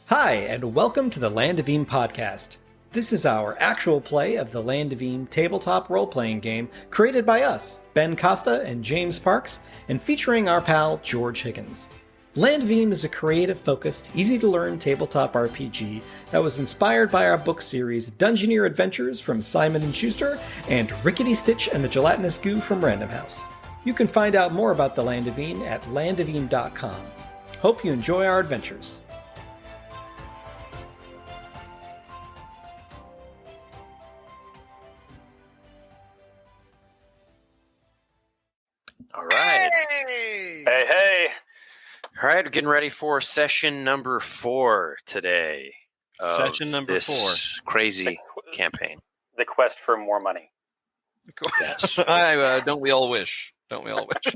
Hi, and welcome to the Land of Eam podcast. This is our actual play of the Land of Eam tabletop role-playing game created by us, Ben Costa and James Parks, and featuring our pal George Higgins. Land of Eam is a creative-focused, easy-to-learn tabletop RPG that was inspired by our book series Dungeoneer Adventures from Simon & Schuster and Rickety Stitch and the Gelatinous Goo from Random House. You can find out more about the Land of Eam at landofeam.com. Hope you enjoy our adventures. All right. Hey! Hey! All right, we're getting ready for session number 4 today. Session number 4. Crazy campaign. The quest for more money. Yes. Don't we all wish? Don't we all wish?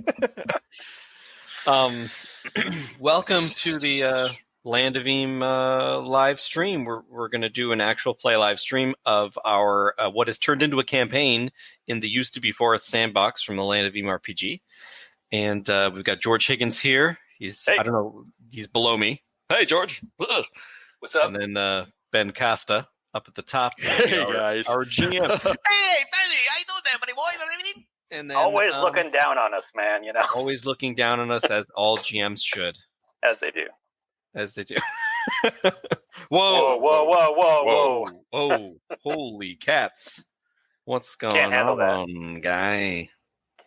Welcome to the Land of Eam live stream. We're going to do an actual play live stream of our what has turned into a campaign in the used to be Forest sandbox from the Land of Eam RPG. And we've got George Higgins here. He's I don't know, he's below me. Hey, George. Ugh. What's up? And then Ben Costa up at the top. Hey, guys. Our GM. Hey, Benny, I know that, buddy boy. You know what I mean? And then, Always looking down on us, man, you know. Always looking down on us, as all GMs should. As they do. As they do. Whoa, whoa, whoa, whoa, whoa. Oh, holy cats. What's going Can't handle on, guy?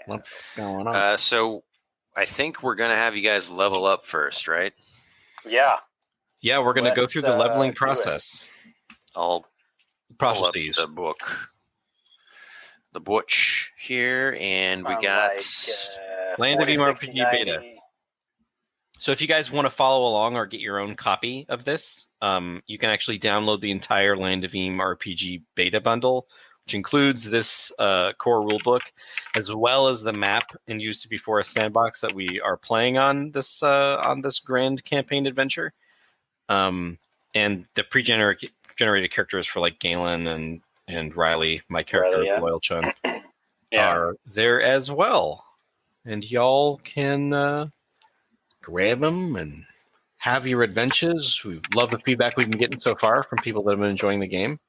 What's going on? So I think we're going to have you guys level up first, right? Yeah. Yeah, we're going to go through the leveling do process. I'll pull Process up these. the book. The butch here, and we got... Land of Eam RPG 40, 60, beta. 90. So if you guys want to follow along or get your own copy of this, you can actually download the entire Land of Eam RPG beta bundle, which includes this core rulebook, as well as the map and used to be Forest sandbox that we are playing on this grand campaign adventure. And the generated characters for like Galen and Riley, my character, Riley, yeah. Loyal Chun, Yeah. are there as well. And y'all can grab them and have your adventures. We've loved the feedback we've been getting so far from people that have been enjoying the game.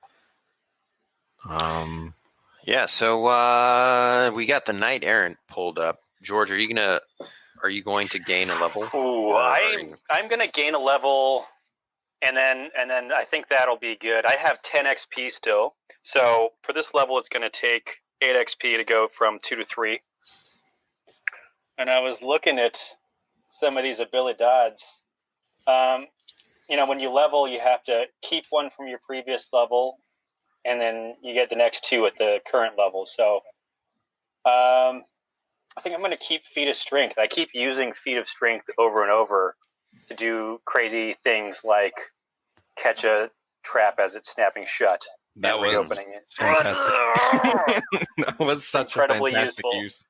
Yeah, so we got the Knight Errant pulled up. George, are you going to gain a level? Ooh, I'm gonna gain a level, and then I think that'll be good. I have 10 XP still, so for this level, it's gonna take 8 XP to go from 2 to 3. And I was looking at some of these ability dots. When you level, you have to keep one from your previous level, and then you get the next 2 at the current level. So I think I'm going to keep Feat of Strength. I keep using Feat of Strength over and over to do crazy things like catch a trap as it's snapping shut. That was reopening it. fantastic. That was such Incredibly a fantastic useful. use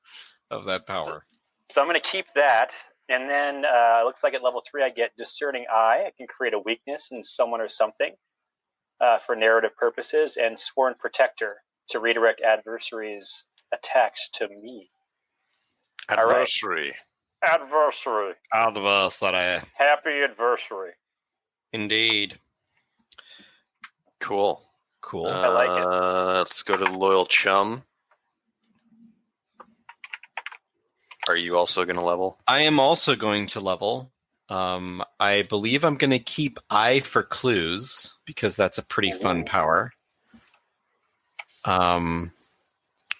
of that power. So I'm going to keep that. And then it looks like at level 3 I get Discerning Eye. I can create a weakness in someone or something for narrative purposes. And Sworn Protector to redirect adversaries' attacks to me. Adversary. Adversary. Adversary. Happy adversary. Indeed. Cool. I like it. Let's go to the Loyal Chum. Are you also going to level? I am also going to level. I believe I'm going to keep Eye for Clues, because that's a pretty fun power.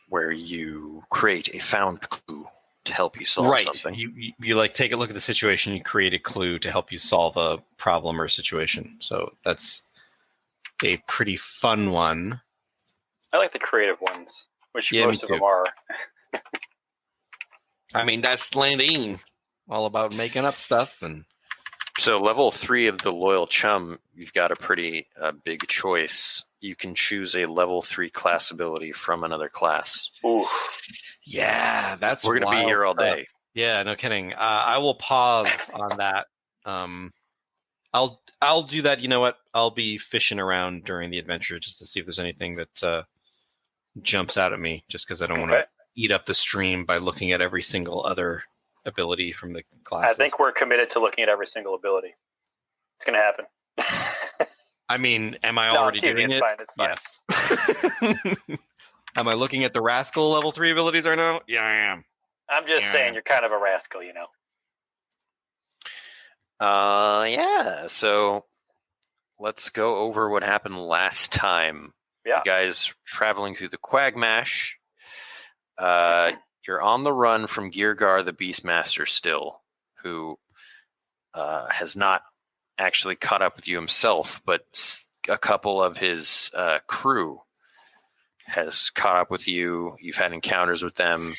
Where you create a found clue to help you solve Right. something. You like take a look at the situation, you create a clue to help you solve a problem or situation. So that's a pretty fun one. I like the creative ones, which Yeah, most me of them too. are. I mean, that's Land of Eam, all about making up stuff. And So level 3 of the Loyal Chum, you've got a pretty big choice. You can choose a level 3 class ability from another class. Ooh. yeah, that's We're going to be wild here all stuff. day. Yeah, no kidding. I will pause on that. I'll do that. You know what? I'll be fishing around during the adventure just to see if there's anything that jumps out at me. Just because I don't want to eat up the stream by looking at every single other ability from the classes. I think we're committed to looking at every single ability. It's going to happen. I mean, am I No, already TV, doing it's it? fine, it's fine. Yes. Am I looking at the Rascal level 3 abilities right now? Yeah, I am. I'm just saying you're kind of a rascal, you know. Yeah. So let's go over what happened last time. Yeah. You guys traveling through the Quagmash. You're on the run from Geargar the Beastmaster still, who has not actually caught up with you himself, but a couple of his crew has caught up with you. You've had encounters with them.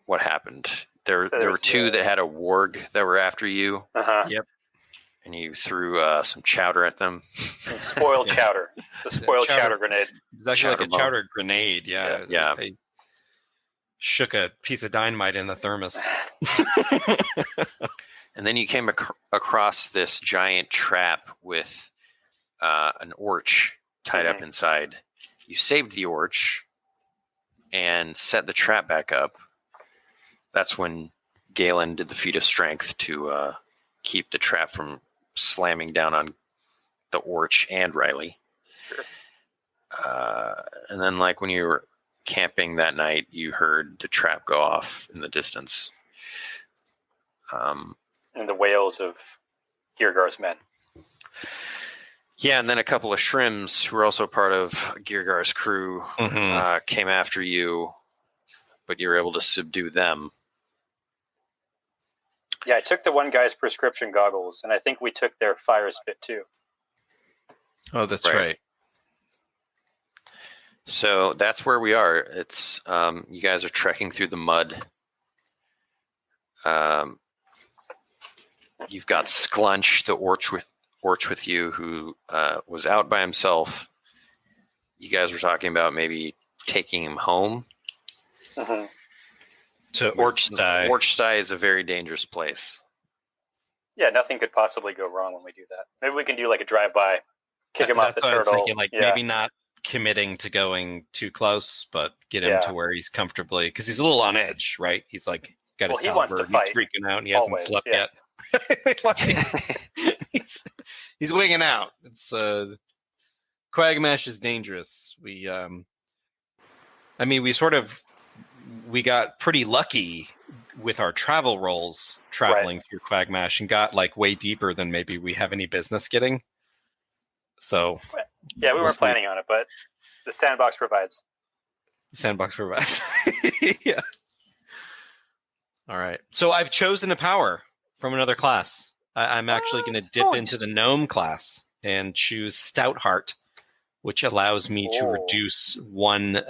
What happened? There were two that had a warg that were after you. Yep. And you threw some chowder at them. Spoiled chowder. It's a spoiled chowder grenade. It was actually Chowder like a chowder grenade. Yeah. Yeah. I shook a piece of dynamite in the thermos. And then you came across this giant trap with an orch tied up inside. You saved the orch and set the trap back up. That's when Galen did the feat of strength to keep the trap from slamming down on the orch and Riley. Sure. And then, like, when you were camping that night, you heard the trap go off in the distance. And the wails of Geargar's men. Yeah, and then a couple of Shrims, who were also part of Geargar's crew, came after you, but you were able to subdue them. Yeah, I took the one guy's prescription goggles, and I think we took their fire spit too. Oh, that's right. So that's where we are. It's you guys are trekking through the mud. You've got Sklunch, the orch with you, who was out by himself. You guys were talking about maybe taking him home. To Orchsty. Orchsty is a very dangerous place. Yeah, nothing could possibly go wrong when we do that. Maybe we can do like a drive-by, kick him off the That's what I was turtle. thinking, maybe not committing to going too close, but get him to where he's comfortably, because he's a little on edge, right? He's like got his halberd, he's freaking out, and he hasn't slept yet. he's wigging out. It's Quagmash is dangerous. We got pretty lucky with our travel rolls traveling through Quagmash and got like way deeper than maybe we have any business getting. So yeah, we weren't planning on it, but the sandbox provides. Yeah. All right. So I've chosen a power from another class. I'm actually going to dip into the gnome class and choose Stoutheart, which allows me to reduce one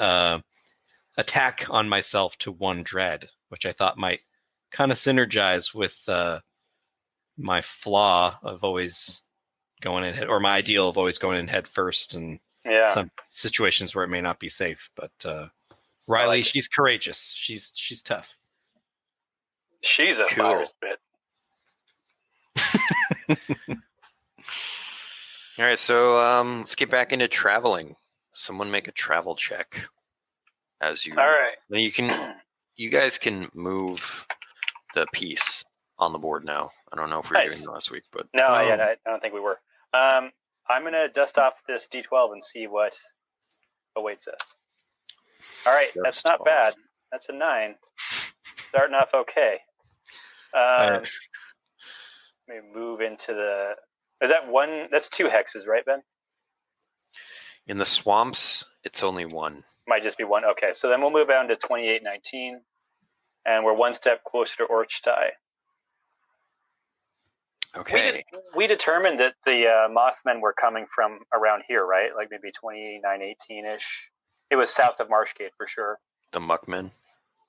attack on myself to 1 dread, which I thought might kind of synergize with my flaw of always going in head, or my ideal of always going in head first, and some situations where it may not be safe. But Riley, she's courageous. She's tough. She's a virus bit. All right, so let's get back into traveling. Someone make a travel check. As you, all right. Then you guys can move the piece on the board now. I don't know if we were doing it last week, but no, I don't think we were. I'm gonna dust off this D12 and see what awaits us. All right, that's not bad. That's a 9. Starting off okay. Let me move into the. Is that one? That's 2 hexes, right, Ben? In the swamps, it's only 1. Might just be 1. Okay, so then we'll move down to 2819, and we're 1 step closer to Orchsty. Okay. We determined that the Mothmen were coming from around here, right? Like maybe 2918-ish. It was south of Marshgate for sure. The Muckmen?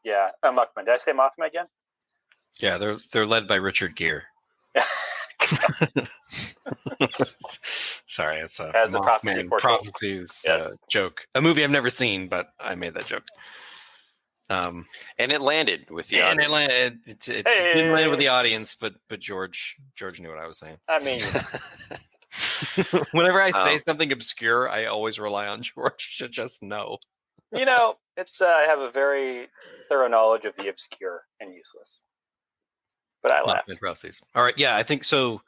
Yeah, Muckmen. Did I say Mothman again? Yeah, they're led by Richard Gere. Sorry, it's a As the prophecies joke. A movie I've never seen, but I made that joke. And it landed with the audience. It didn't land with the audience, but George knew what I was saying. I mean, whenever I say something obscure, I always rely on George to just know. It's I have a very thorough knowledge of the obscure and useless. but I laughed. Muckmen Rouseys. All right, yeah, I think so.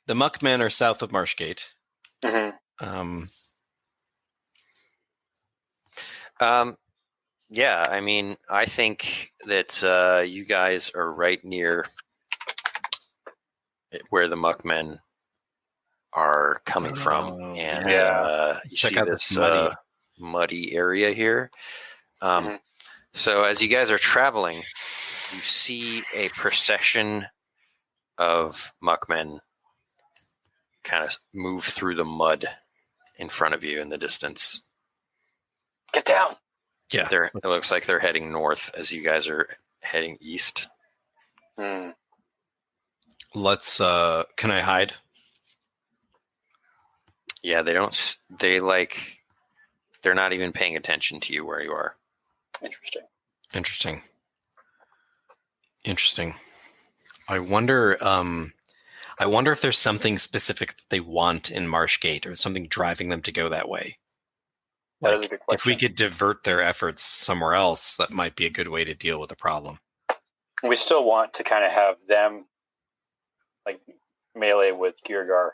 The Muckmen are south of Marshgate. Mm-hmm. Yeah, I mean, I think that you guys are right near where the Muckmen are coming from, and you Check see out this muddy. muddy area here. Mhm. So as you guys are traveling, you see a procession of Muckmen kind of move through the mud in front of you in the distance. Get down. Yeah, It looks like they're heading north as you guys are heading east. Mm. let's. Can I hide? Yeah, they're not even paying attention to you where you are. Interesting. I wonder if there's something specific that they want in Marshgate or something driving them to go that way. That is a good question. If we could divert their efforts somewhere else, that might be a good way to deal with the problem. We still want to kind of have them like melee with Girgar.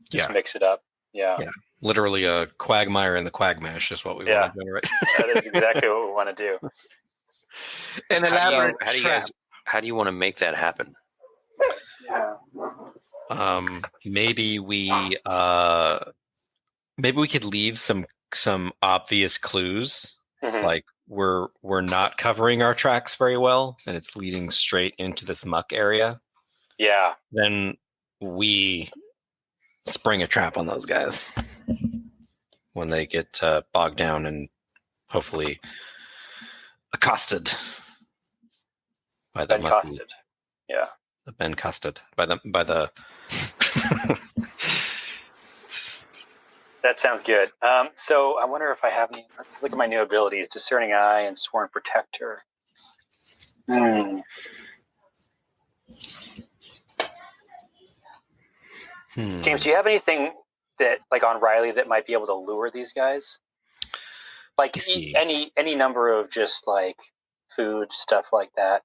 Just mix it up. Yeah. Literally a Quagmire and the Quagmash is what we want to generate. That is exactly what we want to do. An elaborate trap. How do you want to make that happen? Yeah. Maybe we could leave some obvious clues, Mhm. like we're not covering our tracks very well, and it's leading straight into this muck area. Yeah. Then we spring a trap on those guys when they get bogged down and hopefully accosted by the Ben costed. Yeah. Ben costed by the. That sounds good. So I wonder if I have any. Let's look at my new abilities: Discerning Eye and Sworn Protector. James, do you have anything that, like on Riley, that might be able to lure these guys? Like any number of just like food stuff like that.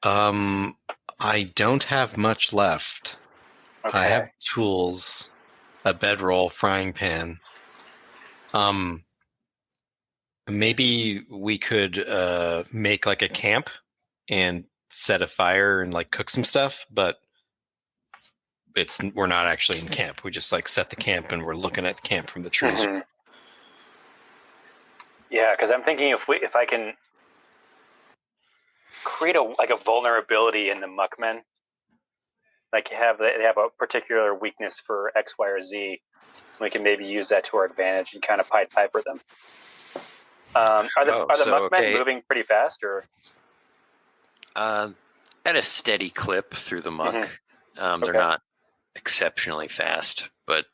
I don't have much left. Okay. I have tools, a bedroll, frying pan. Maybe we could make like a camp and set a fire and like cook some stuff, but we're not actually in camp. We just like set the camp and we're looking at the camp from the trees. Mm-hmm. Yeah, because I'm thinking if I can create a vulnerability in the Muckmen, like they have a particular weakness for X, Y, or Z, we can maybe use that to our advantage and kind of Pied Piper them. Are the Muckmen moving pretty fast, or at a steady clip through the muck? Mm-hmm. They're not exceptionally fast, but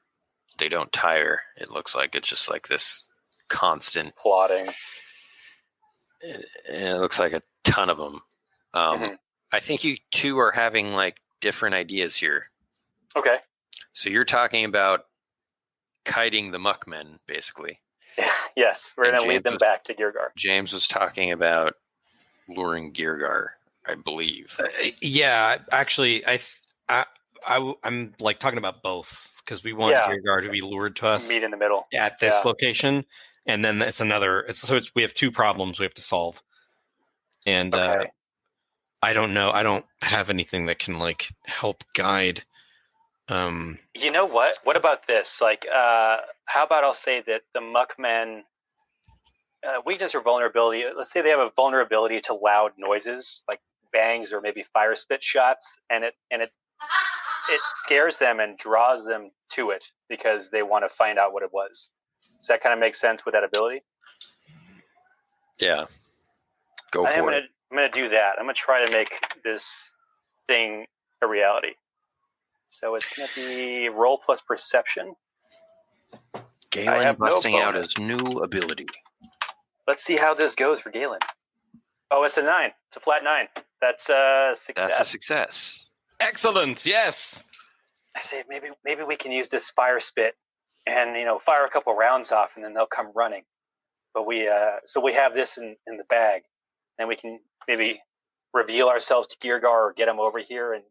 they don't tire. It looks like it's just like this constant plodding. And it looks like a ton of them. I think you two are having like different ideas here. Okay. So you're talking about kiting the Muckmen, basically. Yes, we're going to lead them back to Girgar. James was talking about luring Girgar, I believe. Yeah, actually, I'm like talking about both because we want Girgar to be lured to us. Meet in the middle at this location, and then it's another. We have two problems we have to solve, and I don't know. I don't have anything that can like help guide. You know what? What about this? Like, how about I'll say that the Muckmen weakness or vulnerability. Let's say they have a vulnerability to loud noises, like bangs or maybe fire spit shots, and it scares them and draws them to it because they want to find out what it was. Does that kind of make sense with that ability? Yeah. Go for it. I'm going to do that. I'm going to try to make this thing a reality. So it's going to be roll plus perception. Galen busting out his new ability. Let's see how this goes for Galen. Oh, it's a 9. It's a flat 9. That's a success. That's a success. Excellent. Yes. I say maybe we can use this fire spit and fire a couple rounds off, and then they'll come running. But we have this in the bag, and we can maybe reveal ourselves to Geargar or get him over here and,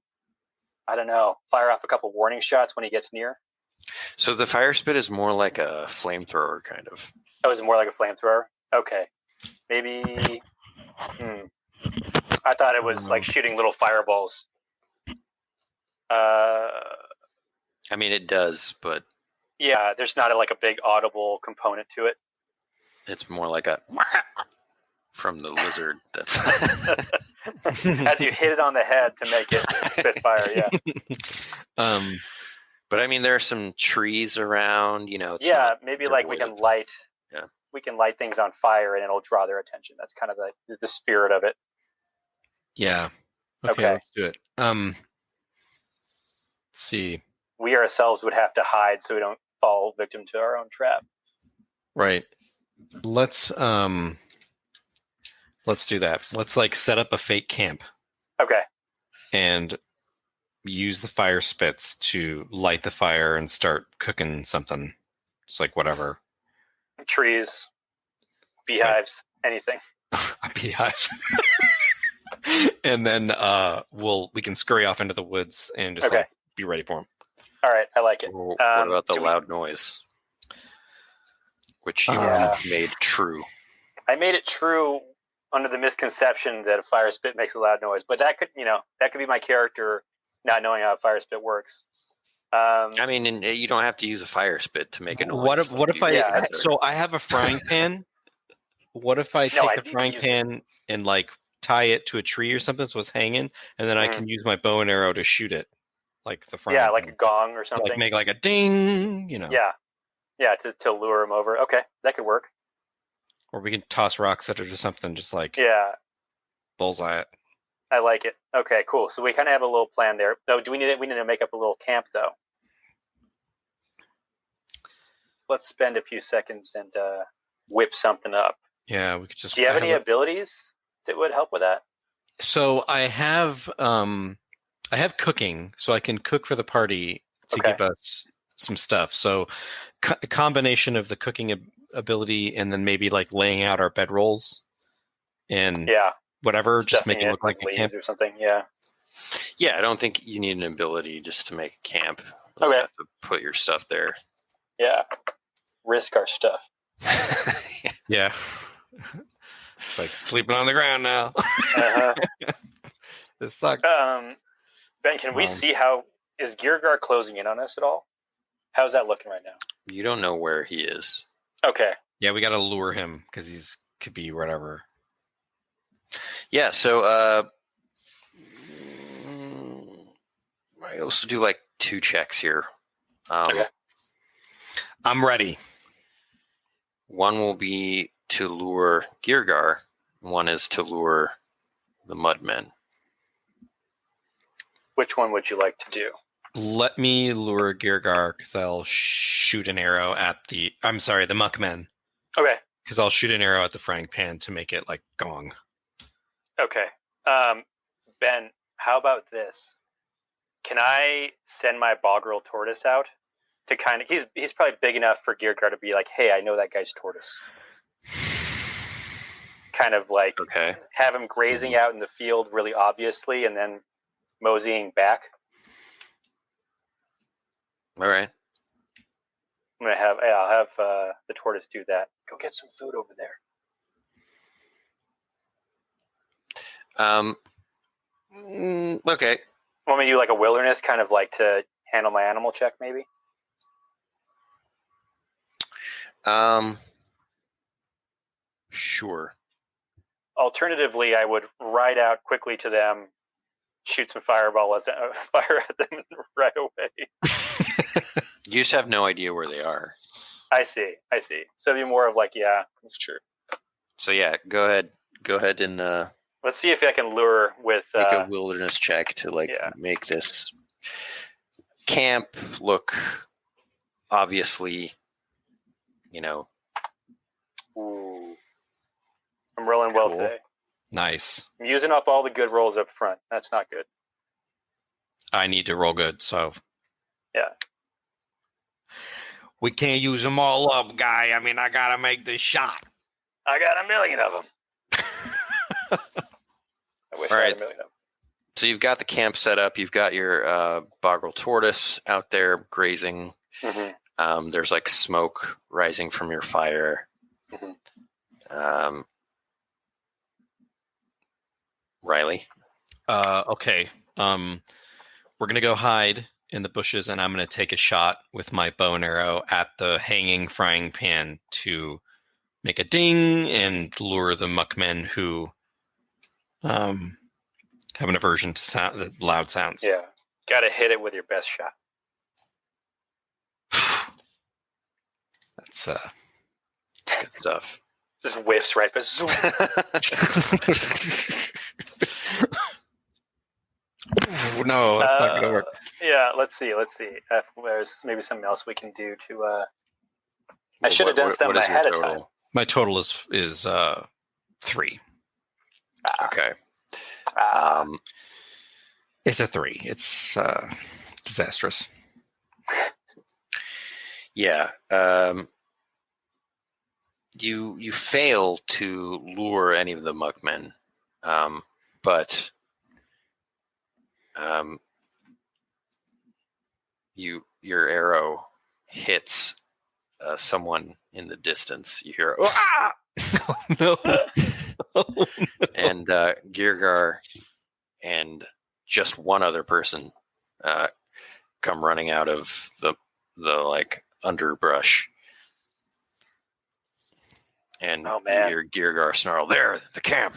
I don't know, fire off a couple warning shots when he gets near? So the fire spit is more like a flamethrower, kind of. Oh, is it more like a flamethrower? Okay. Maybe... I thought it was like shooting little fireballs. I mean, it does, but Yeah, there's not like a big audible component to it. it's more like a from the lizard. That's As you hit it on the head to make it spit fire, yeah. But I mean, there are some trees around. It's Yeah, not maybe like we can devoid of- light. Yeah. We can light things on fire and it'll draw their attention. That's kind of the spirit of it. Yeah. Okay. Let's do it. Let's see. We ourselves would have to hide so we don't fall victim to our own trap. Right. Let's do that. Let's like set up a fake camp Okay. and use the fire spits to light the fire and start cooking something. It's like whatever. Trees, beehives, anything. A beehive. And then we can scurry off into the woods and just Okay. like be ready for them. All right, I like it. What about the do we- loud noise? Which you Yeah. made true. I made it true under the misconception that a fire spit makes a loud noise, but that could be my character not knowing how a fire spit works. I mean, and you don't have to use a fire spit to make a noise. What if I? Yeah. So I have a frying pan. What if I No, I take the need to frying use pan and like tie it to a tree or something so it's hanging, and then I can use my bow and arrow to shoot it, like the frying. Yeah, like a pan. gong or something. Like make like a ding, Yeah, to lure him over. Okay, that could work. Or we can toss rocks at it or something, just like Yeah, bullseye it. I like it. Okay, cool. So we kind of have a little plan there. So we need to make up a little camp though. Let's spend a few seconds and whip something up. Yeah, we could just. Do you have any abilities that would help with that? So I have cooking, so I can cook for the party to Okay. give us some stuff. So a combination of the cooking ability and then maybe like laying out our bedrolls and Yeah, whatever, just stuffing making it look like with a leaves camp. or something. Yeah. Yeah, I don't think you need an ability just to make a camp. You Okay. just have to put your stuff there. Yeah. Risk our stuff. Yeah. It's like sleeping on the ground now. Uh-huh. This sucks. Ben, can we see how is Geargar closing in on us at all? How's that looking right now? You don't know where he is. Okay. Yeah, we got to lure him because he's could be whatever. Yeah, so I also do like 2 checks here. Okay. I'm ready. One will be to lure Geargar. One is to lure the Mudmen. Which one would you like to do? Let me lure Geargar because I'll shoot an arrow at the Muckmen. Okay. Because I'll shoot an arrow at the frying pan to make it like gong. Okay. Ben, how about this? Can I send my Bogrel tortoise out to kind of he's probably big enough for Geargar to be like, hey, I know that guy's tortoise. Kind of like Okay. have him grazing out in the field really obviously and then moseying back. All right. I'll have the tortoise do that. Go get some food over there. Okay. Want me to do like a wilderness kind of like to handle my animal check maybe? Sure. Alternatively, I would ride out quickly to them, shoot some fire at them right away. You just have no idea where they are. I see. So it'd be more of like, yeah, that's true. So yeah, go ahead and Let's see if I can lure with. make a wilderness check to make this camp look obviously, Ooh. I'm rolling well Cool. today. Nice. I'm using up all the good rolls up front. That's not good. I need to roll good, so. Yeah. We can't use them all up, guy. I mean, I got to make this shot. I got 1 million of them. I wish All I had right. a million of them. So you've got the camp set up. You've got your boggle tortoise out there grazing. Mm-hmm. There's like smoke rising from your fire. Mm-hmm. Riley. Okay. We're gonna go hide in the bushes, and I'm gonna take a shot with my bow and arrow at the hanging frying pan to make a ding and lure the muckmen who have an aversion to loud sounds. Yeah. Got to hit it with your best shot. That's good stuff. Just whiffs right, but zoom. no, that's not gonna work. Yeah, let's see. If there's maybe something else we can do to. I should have done something ahead of time. My total is 3. Okay. It's a 3. It's disastrous. Yeah. You fail to lure any of the muckmen, but your arrow hits someone in the distance. You hear, "Ah!" Oh, no. And Girgar and just one other person come running out of the like underbrush. And Oh, man. you hear Girgar snarl, "There, the camp.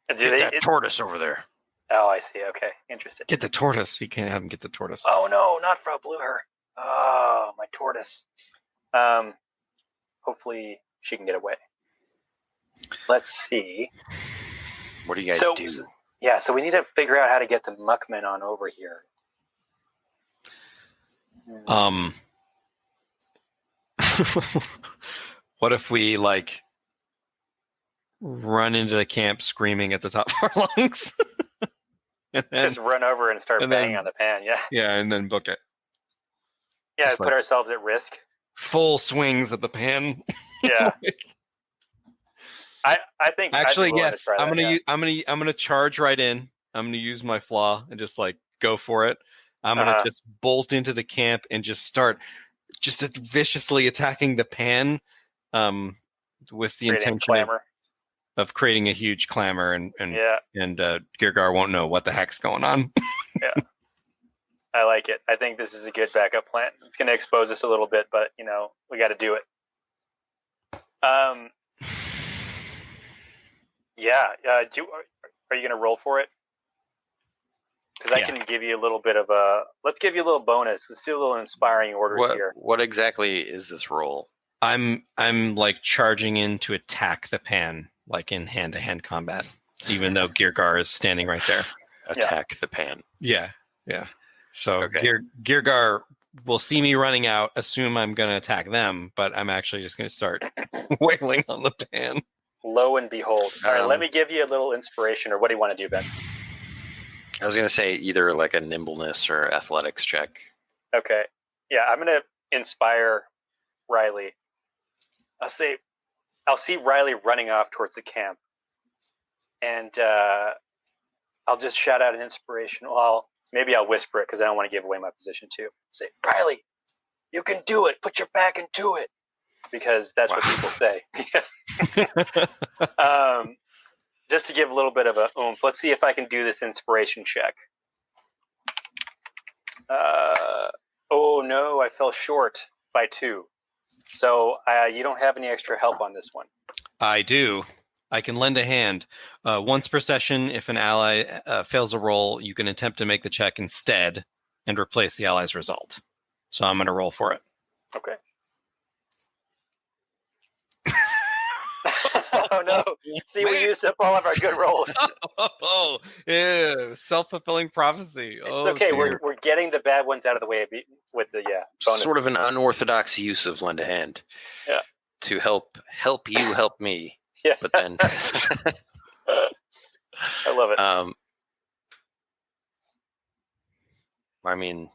Do Get that tortoise over there." Oh, I see. Okay, interesting. Get the tortoise. You can't have him get the tortoise. Oh no, not Frau Bluher. Oh, my tortoise. Hopefully she can get away. Let's see. What do you guys do? Yeah, so we need to figure out how to get the muckmen on over here. What if we like run into the camp screaming at the top of our lungs? And then, just run over and start banging on the pan. Yeah, and then book it. Yeah, Just put like- ourselves at risk. Full swings at the pan. Yeah. I think Actually, I'd be willing yes. to try that, I'm gonna charge right in. I'm gonna use my flaw and just like go for it. I'm gonna just bolt into the camp and just start just viciously attacking the pan, with the Creating intention clamor. of creating a huge clamor, and Girgar won't know what the heck's going on. Yeah. I like it. I think this is a good backup plan. It's going to expose us a little bit, but we got to do it. Yeah. Are you going to roll for it? Because I can give you a little bit of let's give you a little bonus. Let's do a little inspiring orders here. What exactly is this roll? I'm like charging in to attack the pan, like in hand-to-hand combat, even though Girgar is standing right there. Attack the pan. Yeah. So Girgar will see me running out, assume I'm going to attack them, but I'm actually just going to start wailing on the pan. Lo and behold. All right, let me give you a little inspiration, or what do you want to do, Ben? I was going to say either like a nimbleness or athletics check. Okay. Yeah, I'm going to inspire Riley. I'll see Riley running off towards the camp, and I'll just shout out an inspiration. Well, maybe I'll whisper it because I don't want to give away my position too. Say, "Riley, you can do it. Put your back into it," because that's what people say. Just to give a little bit of a oomph. Let's see if I can do this inspiration check. Oh no, I fell short by 2. So you don't have any extra help on this one. I do. I can lend a hand. Once per session, if an ally fails a roll, you can attempt to make the check instead and replace the ally's result. So I'm going to roll for it. Okay. Oh no! See, we used up all of our good rolls. Oh, yeah, self-fulfilling prophecy. It's okay. Dear. We're getting the bad ones out of the way with the bonus. Sort of an unorthodox use of lend a hand. Yeah. To help you help me. Yeah. But then I love it. I mean,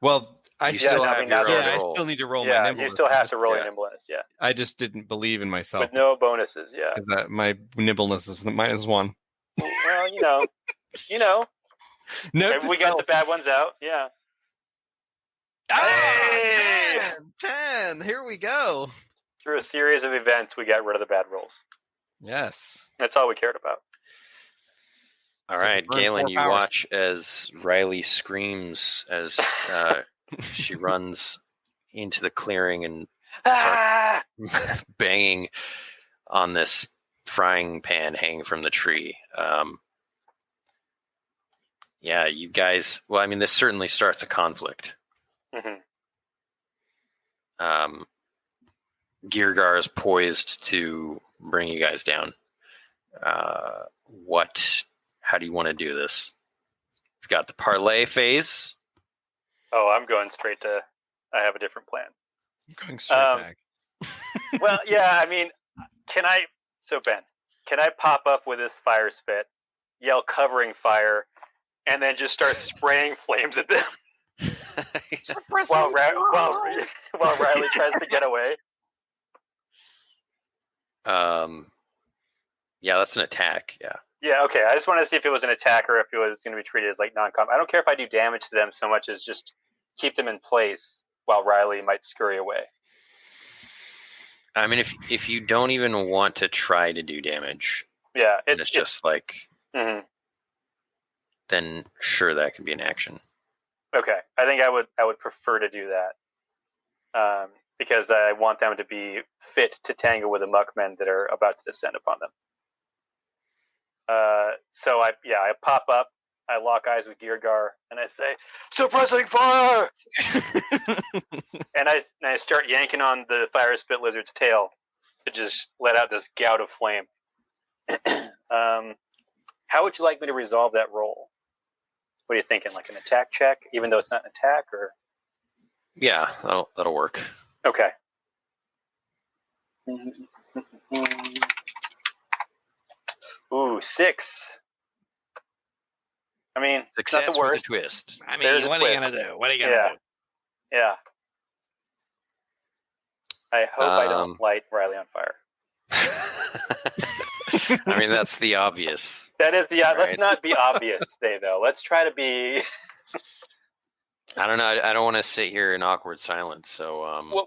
well, I You still, still no, I have mean, your now own that- I roll. still need to roll my Yeah, nimbleness. you still have to roll yeah. your nimbleness. Yeah, I just didn't believe in myself with no bonuses. Yeah. because my nimbleness is -1. Well, you know, Note maybe to we got self. the bad ones out. Yeah. Ah, Hey! 10. Here we go. Through a series of events, we got rid of the bad rolls. Yes. That's all we cared about. All So right, burn Galen, 4 you powers. watch as Riley screams as she runs into the clearing and Ah! banging on this frying pan hanging from the tree. Yeah, you guys. Well, I mean, this certainly starts a conflict. Mhm. Girgar is poised to bring you guys down. How do you want to do this? We've got the parlay phase. Oh, I'm going straight to. I have a different plan. I'm going straight tag. Well, yeah, I mean, Ben, can I pop up with this fire spit, yell covering fire, and then just start spraying flames at them while Riley tries to get away? Yeah, that's an attack. Yeah. Yeah, okay. I just wanted to see if it was an attack or if it was going to be treated as like non-combat. I don't care if I do damage to them so much as just keep them in place while Riley might scurry away. I mean, if you don't even want to try to do damage, Yeah, it's just like, Mhm. then sure, that can be an action. Okay. I think I would prefer to do that because I want them to be fit to tangle with the muckmen that are about to descend upon them. So I pop up, I lock eyes with Girgar, and I say, "Suppressing fire!" and I start yanking on the fire spit lizard's tail to just let out this gout of flame. How would you like me to resolve that roll? What are you thinking? Like an attack check, even though it's not an attack, or Yeah, that'll work. okay. Ooh, 6. I mean, it's not Success the with a worst. twist. I There's mean, a what are you twist. going to do? What are you going to Yeah. do? Yeah. I hope I don't light Riley on fire. I mean, that's the obvious. That is the. Right. Let's not be obvious today, though. Let's try to be. I don't know. I don't want to sit here in awkward silence. So,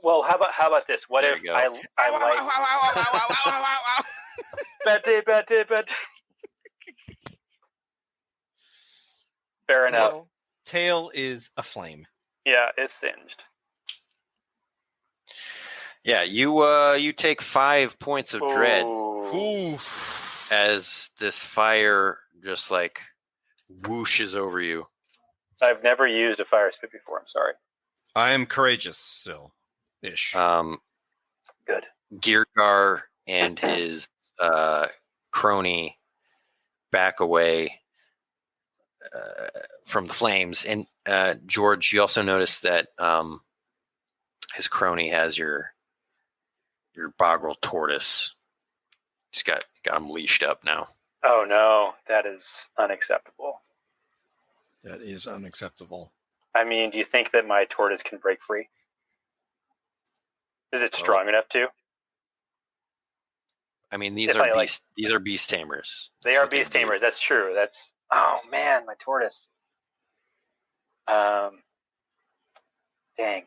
Well, how about this? What There if you go. I light? Bad day. Fair enough. Tail is aflame. Yeah, it's singed. yeah, you take 5 points of dread Ooh. Oof. as this fire just like whooshes over you. I've never used a fire spit before. I'm sorry. I am courageous still. Ish. Good. Girgar and his crony back away from the flames. And George, you also notice that his crony has your Bogrel tortoise. He's got him leashed up now. Oh no, that is unacceptable. That is unacceptable. I mean, do you think that my tortoise can break free? Is it strong enough to? I mean, these If are I, like- these are beast tamers. They That's are what they beast do. tamers. That's true. That's oh man, my tortoise. Dang,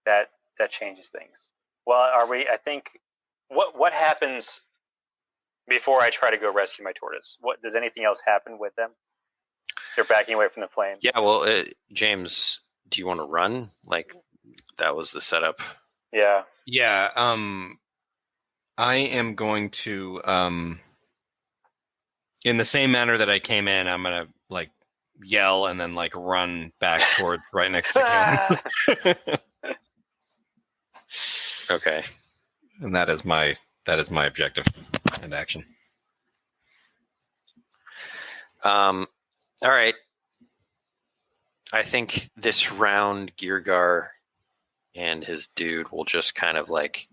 that changes things. Well, are we? I think. What happens before I try to go rescue my tortoise? What does anything else happen with them? They're backing away from the flames. Yeah, well, James, do you want to run? Like that was the setup. Yeah. Yeah. I am going to, in the same manner that I came in, I'm gonna like yell and then like run back toward right next to him. Okay. And that is my objective and action. All right. I think this round, Girgar and his dude will just kind of like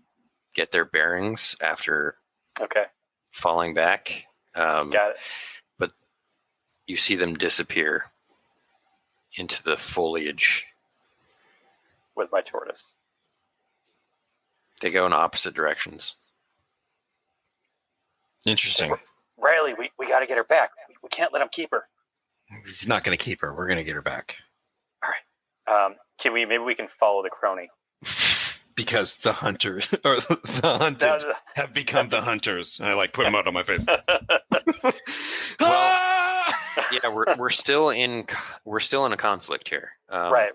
get their bearings after Okay. falling back. Got it. But you see them disappear into the foliage with my tortoise. They go in opposite directions. Interesting. Riley, we got to get her back. We can't let him keep her. He's not going to keep her. We're going to get her back. All right. Maybe we can follow the crony. Because the hunter or the hunted have become the hunters. And I like put them out on my face. Yeah, we're still in a conflict here. Right.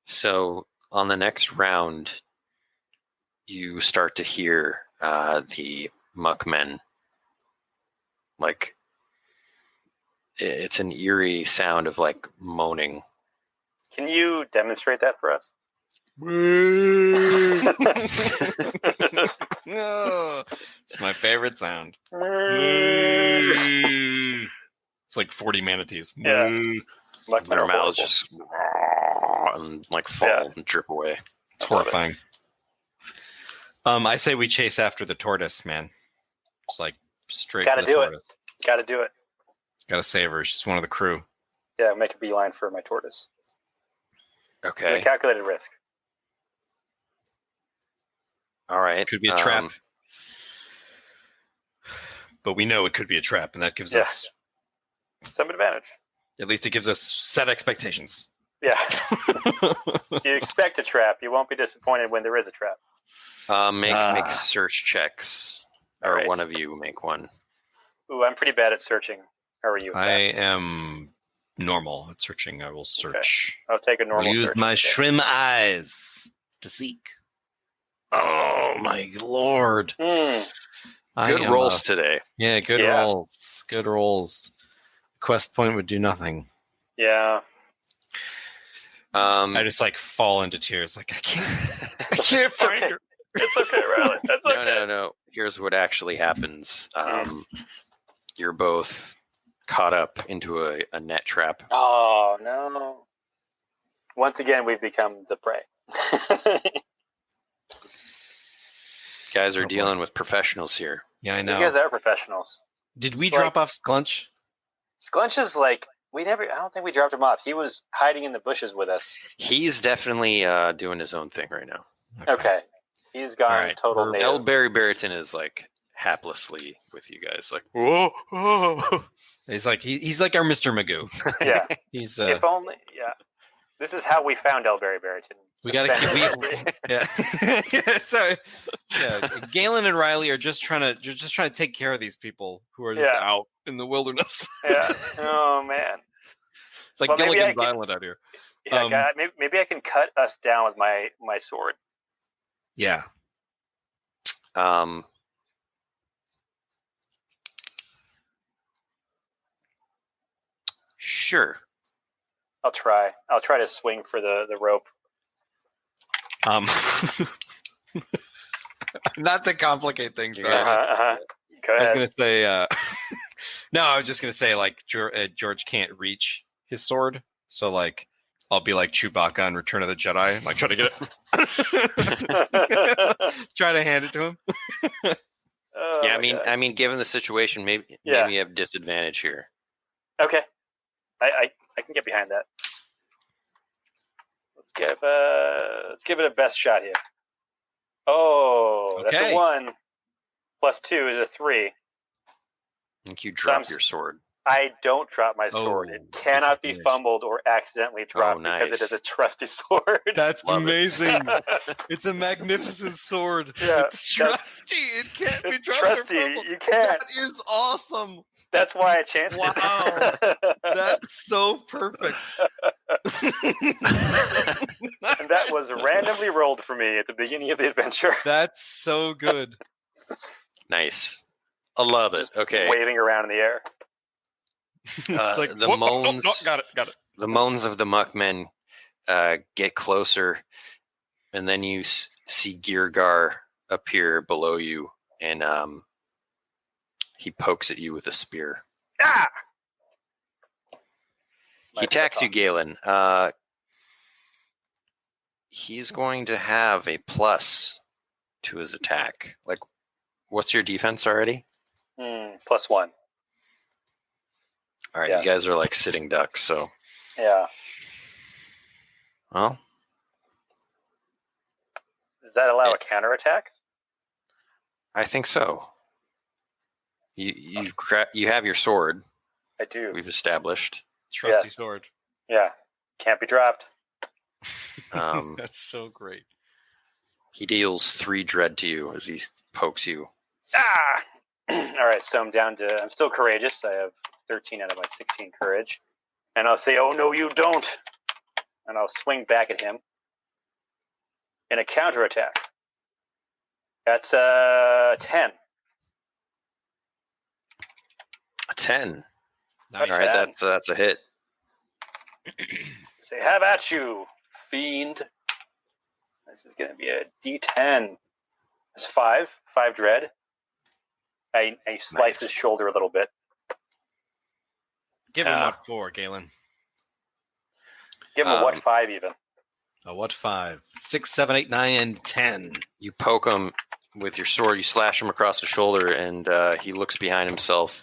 So on the next round, you start to hear the muckmen. Like, it's an eerie sound of like moaning. Can you demonstrate that for us? Oh, it's my favorite sound. It's like 40 manatees. Yeah. Their mouths just and like fall and drip away. It's horrifying. I say we chase after the tortoise, man. It's like straight for the tortoise. Gotta do it. Gotta save her. She's one of the crew. Yeah, make a beeline for my tortoise. Okay. Calculated risk. All right. Could be a trap. But we know it could be a trap, and that gives us some advantage. At least it gives us set expectations. Yeah. You expect a trap. You won't be disappointed when there is a trap. Make search checks. Or right. One of you make one. Ooh, I'm pretty bad at searching. How are you? I am normal at searching. I will search. Okay. I'll take a normal I'll use search. my shrimp eyes to seek. Oh, my Lord. Mm. Good rolls today. Yeah, good rolls. Good rolls. Quest point would do nothing. Yeah. I just like fall into tears. Like, I can't find her. It's okay, Riley. That's okay. No. Here's what actually happens. You're both caught up into a net trap. Oh, no. Once again, we've become the prey. Guys are dealing with professionals here. Yeah, I know. You guys are professionals. Did we drop off Sklunch? Sklunch is like, I don't think we dropped him off. He was hiding in the bushes with us. He's definitely doing his own thing right now. Okay. He's gone total native. L. Barry Barrington is like haplessly with you guys. Like, whoa. He's like our Mr. Magoo. Yeah. He's if only, yeah. This is how we found L. Barry Barrington. We got to yeah. So Galen and Riley are just trying to take care of these people who are just out in the wilderness. Yeah. Oh man. It's like Gilligan's Island out here. Yeah, maybe I can cut us down with my sword. Yeah. Sure. I'll try to swing for the rope. Not to complicate things. Go ahead. I was gonna say. No, I was just gonna say like George can't reach his sword, so like I'll be like Chewbacca in Return of the Jedi, like try to get it, try to hand it to him. Yeah, I mean, given the situation, maybe you have disadvantage here. Okay, I can get behind that. Let's give it a best shot here. Oh, okay. That's a 1 plus 2 is a 3. I think you drop your sword. I don't drop my sword. It cannot be fumbled or accidentally dropped because it is a trusty sword. That's amazing. It's a magnificent sword. Yeah, it's trusty. It can't be dropped trusty. or fumbled. You can't. That is awesome. That's why I chanced it. Wow. That's so perfect. And that was randomly rolled for me at the beginning of the adventure. That's so good. Nice. I love it. Just okay. waving around in the air. It's like the moans. Got it. The moans of the muckmen get closer, and then you see Girgar appear below you, and he pokes at you with a spear. Ah! He attacks you, Galen. He's going to have a plus to his attack. Like, what's your defense already? +1. All right, you guys are like sitting ducks, so. Yeah. Well, Does that allow a counterattack? I think so. You have your sword. I do. We've established. Trusty Yes. sword. Yeah. Can't be dropped. That's so great. He deals 3 dread to you as he pokes you. Ah! All right, so I'm still courageous. I have 13 out of my 16 courage. And I'll say, oh, no, you don't. And I'll swing back at him in a counterattack. That's 10. A 10. Nice. All right, bad. that's a hit. Say, have at you, fiend. This is going to be a D10. That's 5 dread. I slice Nice. his shoulder a little bit. Give him what 4, Galen? Give him a what 5 even. A what 5? 6, 7, 8, 9, and 10. You poke him with your sword. You slash him across the shoulder, and he looks behind himself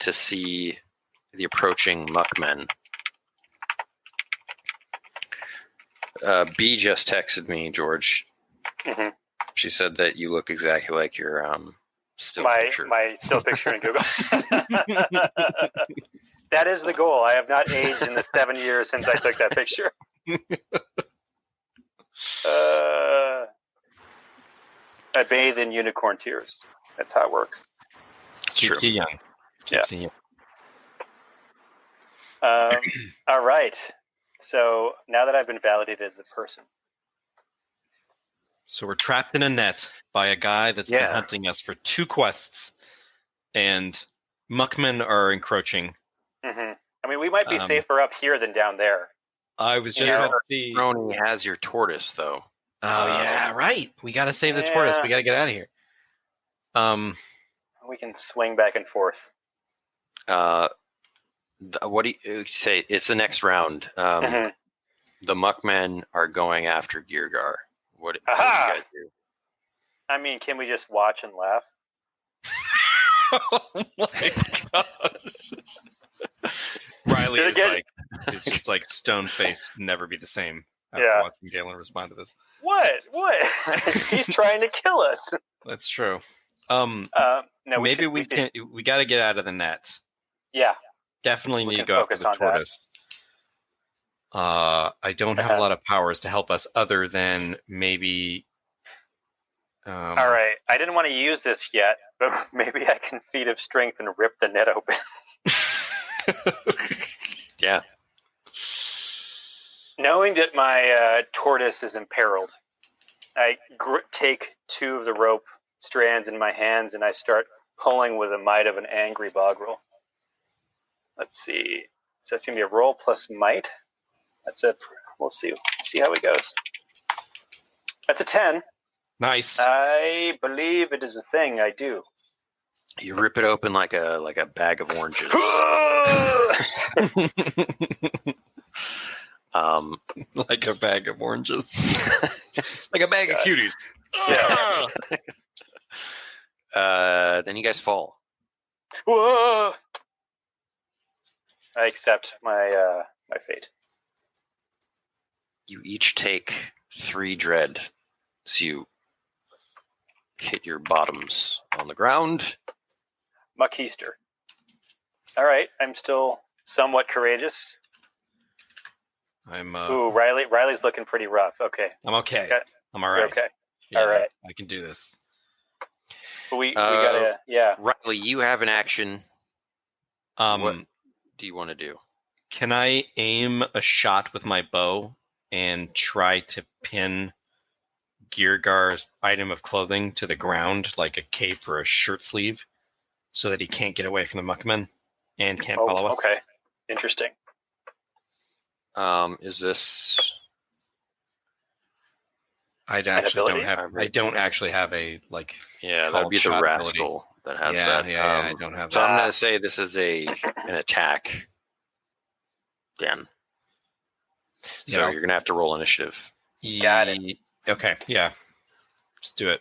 to see the approaching muckmen. B just texted me, George. Mm-hmm. She said that you look exactly like your still My picture. still picture in Google. That is the goal. I have not aged in the 7 years since I took that picture. I bathe in unicorn tears. That's how it works. It's Keeps true. you young. Keeps you young. All right. So now that I've been validated as a person, So we're trapped in a net by a guy that's been hunting us for 2 quests, and muckmen are encroaching. I mean, we might be safer up here than down there. I was just about to see. Brony has your tortoise, though. Oh yeah, right. We got to save the tortoise. We got to get out of here. We can swing back and forth. What do you say? It's the next round. The muckmen are going after Geargar. What do you guys do? Ah! I mean, can we just watch and laugh? Oh my gosh. Riley is just like stone faced, never be the same after watching Galen respond to this. What? He's trying to kill us. That's true. No, maybe we got to get out of the net. Yeah. Definitely need to go after the tortoise. I don't have a lot of powers to help us other than maybe. All right. I didn't want to use this yet, but maybe I can feat of strength and rip the net open. Yeah. Knowing that my tortoise is imperiled, I take 2 of the rope strands in my hands and I start pulling with the might of an angry bogrel. Let's see. So it's going to be a roll plus might. We'll see how it goes. That's a 10. Nice. I believe it is a thing. I do. You rip it open like a bag of oranges. Like a bag of oranges. Like a bag of cuties. Yeah. Then you guys fall. Whoa! I accept my fate. You each take 3 dread. So you hit your bottoms on the ground. Muckheister. All right, I'm still somewhat courageous. Ooh, Riley's looking pretty rough. Okay. I'm okay. Okay. I'm all right. Okay. Yeah, all right. I can do this. We gotta, Riley, you have an action. What do you want to do? Can I aim a shot with my bow and try to pin Geargar's item of clothing to the ground, like a cape or a shirt sleeve, so that he can't get away from the muckmen and can't follow us? Okay. Interesting. Is this? I don't actually have a like. Yeah, that'd be the rascal that has that. Yeah, I don't have that. So I'm gonna say this is an attack. Again. So you're gonna have to roll initiative. Got it. Okay, yeah. Let's do it.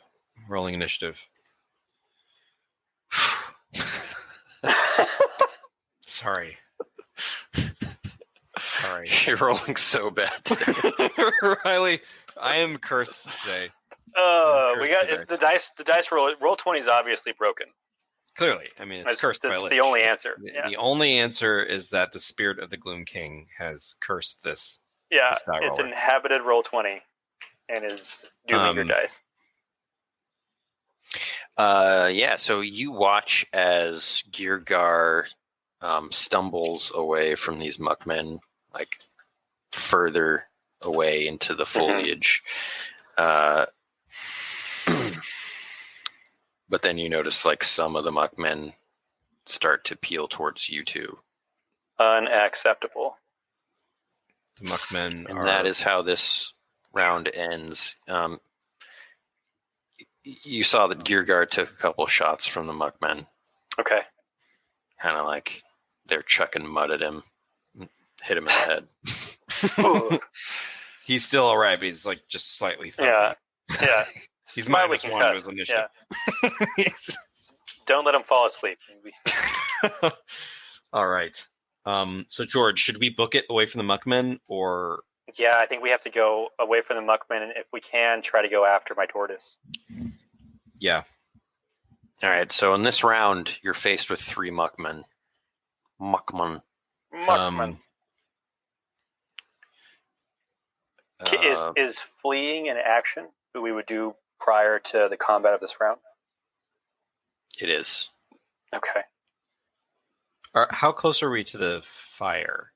Rolling initiative. Sorry. All right. You're rolling so bad today. Riley, I am cursed today. We got the dice. The dice roll 20 is obviously broken. Clearly, I mean, it's cursed by That's Lich. the only answer. The only answer is that the spirit of the Gloom King has cursed this. Yeah, this die it's roller. inhabited roll 20 and is dooming your dice. So you watch as Girgar stumbles away from these muckmen, like further away into the foliage. But then you notice like some of the muckmen start to peel towards you two. Unacceptable. The muckmen And that is how this round ends. You saw that Girgar took a couple shots from the muckmen. Okay. Kind of like they're chucking mud at him. Hit him in the head. He's still all right, but he's like just slightly fuzzy. Yeah. He's Mildly -1 to his concussed. initiative. Yeah. Don't let him fall asleep. All right. So George, should we book it away from the muckmen, or? Yeah, I think we have to go away from the muckmen, and if we can, try to go after my tortoise. Yeah. All right, so in this round, you're faced with 3 muckmen. Muckman. Is fleeing an action that we would do prior to the combat of this round? It is. Okay. How close are we to the fire?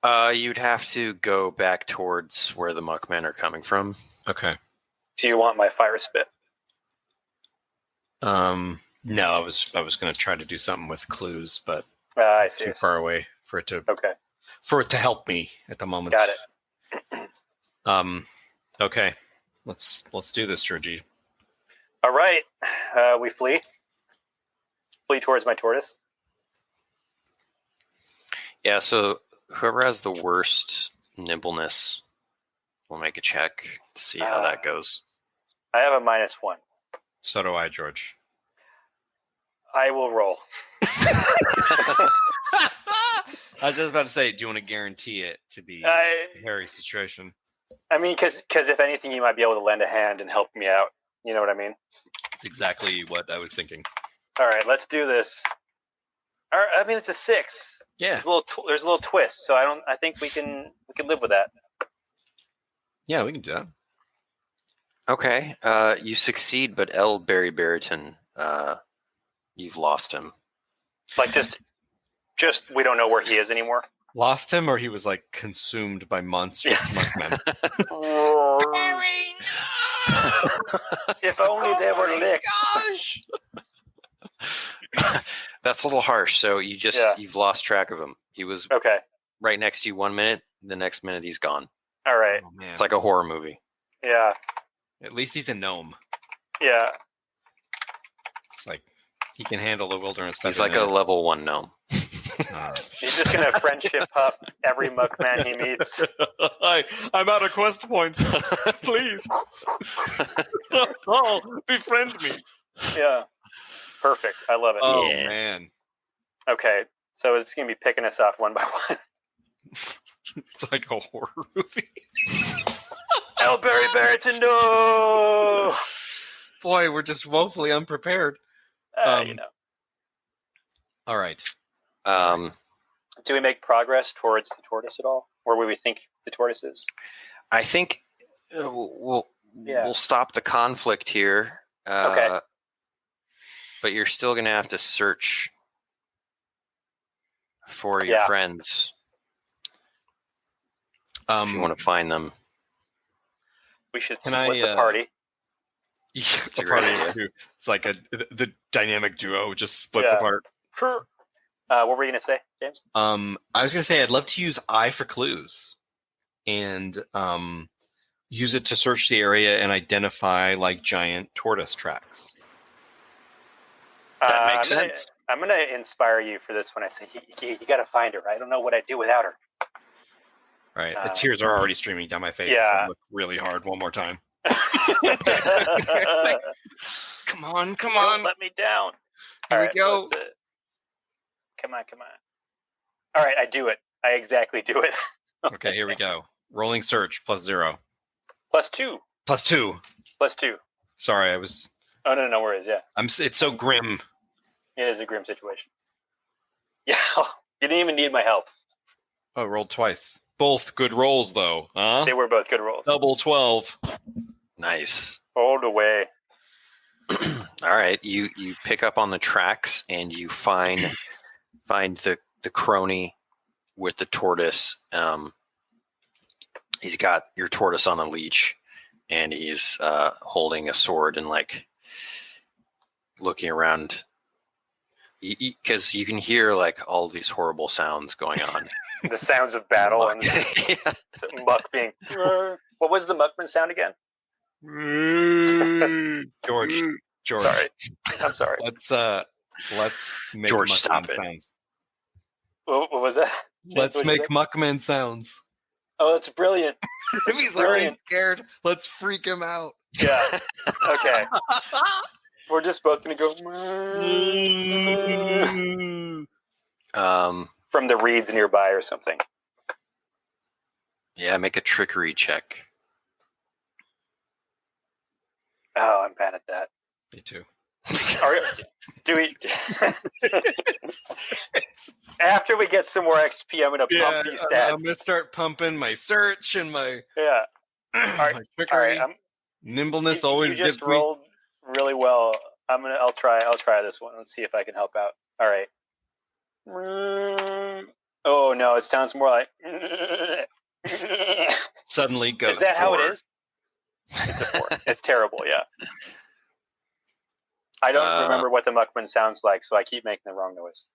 You'd have to go back towards where the muckmen are coming from. Okay. Do you want my fire spit? No, I was going to try to do something with clues, but I see. too far away for it to help me at the moment. Got it. Okay. Let's do this, Georgie. All right. We flee. Flee towards my tortoise. Yeah, so whoever has the worst nimbleness will make a check to see how that goes. I have a -1. So do I, George. I will roll. I was just about to say, do you want to guarantee it to be a hairy situation? I mean, because if anything, you might be able to lend a hand and help me out. You know what I mean? That's exactly what I was thinking. All right, let's do this. All right, I mean, it's a 6. Yeah. There's a little twist, so I think we can live with that. Yeah, we can do that. Okay, you succeed, but L. Barry Barrington, you've lost him. Like just we don't know where he is anymore. Lost him, or he was like consumed by monstrous muckmen. Barry, If only they were licked. gosh! That's a little harsh. So you've lost track of him. He was Okay. right next to you 1 minute. The next minute he's gone. All right. Oh, man. It's like a horror movie. Yeah. At least he's a gnome. Yeah. It's like he can handle the wilderness. He's better like a than level 1 gnome. He's just gonna friendship puff every muckman he meets. I'm out of quest points. Please. Oh, befriend me. Yeah. Perfect. I love it. Oh, Yeah. man. Okay. So it's gonna be picking us off one by one. It's like a horror movie. L. Barry Barrington, no! Boy, we're just woefully unprepared. You know. All right. Do we make progress towards the tortoise at all? Or where we think the tortoise is? I think we'll stop the conflict here. Okay. But you're still going to have to search for your friends if you want to find them. We should Can split I, the party. It's a great idea. It's like the dynamic duo just splits apart. What were you going to say, James? I was going to say I'd love to use eye for clues and use it to search the area and identify like giant tortoise tracks. That makes sense. I'm going to inspire you for this one. I say, you got to find her. I don't know what I'd do without her. All right. The tears are already streaming down my face. Yeah. So I look really hard one more time. Come on. Don't let me down. Here All we right, go. Come on. All right, I do it. I exactly do it. Okay, here we go. Rolling search +0. +2. +2. +2. Sorry, I was. Oh, no worries. Yeah. It's so grim. It is a grim situation. Yeah. You didn't even need my help. Oh, rolled twice. Both good rolls, though. Huh? They were both good rolls. Double 12. Nice. All the way. All right, you pick up on the tracks and you find the crony with the tortoise. He's got your tortoise on a leash, and he's holding a sword and like looking around, because you can hear like all these horrible sounds going on. The sounds of battle and Yeah. muck being. What was the muckman sound again? George. Sorry, I'm sorry. Let's make George, Muckman stop it. sounds. What was that? Let's What'd you make say? Muckman sounds. Oh, that's brilliant. If he's Brilliant. already scared, let's freak him out. Yeah. Okay. We're just both gonna go from the reeds nearby or something. Yeah, make a trickery check. Oh, I'm bad at that. Me too. Do we? After we get some more XP, I'm gonna pump these stats. I'm gonna start pumping my search and my, Yeah. my All trickery. right. Nimbleness You always just gets me. rolled really well. I'll try this one. Let's see if I can help out. All right. Oh no, it sounds more like. Suddenly goes. Is that how it forward. is? It's a 4. It's terrible. Yeah. I don't remember what the muckman sounds like, so I keep making the wrong noise.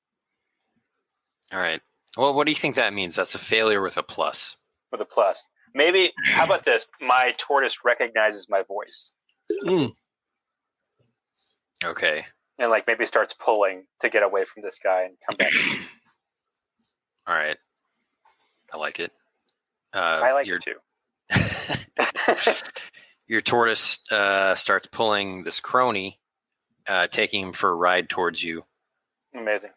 All right. Well, what do you think that means? That's a failure with a plus. With a plus. Maybe. How about this? My tortoise recognizes my voice Okay. and like maybe starts pulling to get away from this guy and come back. All right. I like it. I like it too. Your tortoise starts pulling this crony, taking him for a ride towards you. Amazing.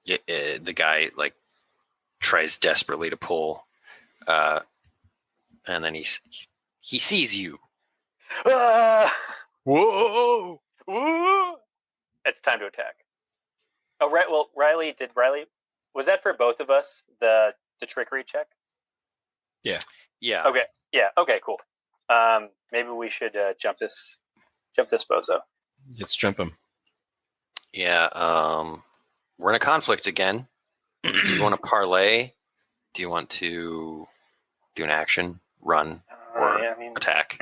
The guy like tries desperately to pull, and then he sees you. Ah! Whoa! Ooh! It's time to attack. Oh, right. Well, Riley, was that for both of us, the trickery check? Yeah. Okay. Yeah. Okay, cool. Maybe we should jump this bozo. Let's jump him. Yeah. We're in a conflict again. Do you want to parlay? Do you want to do an action, run, or Yeah, I mean, attack?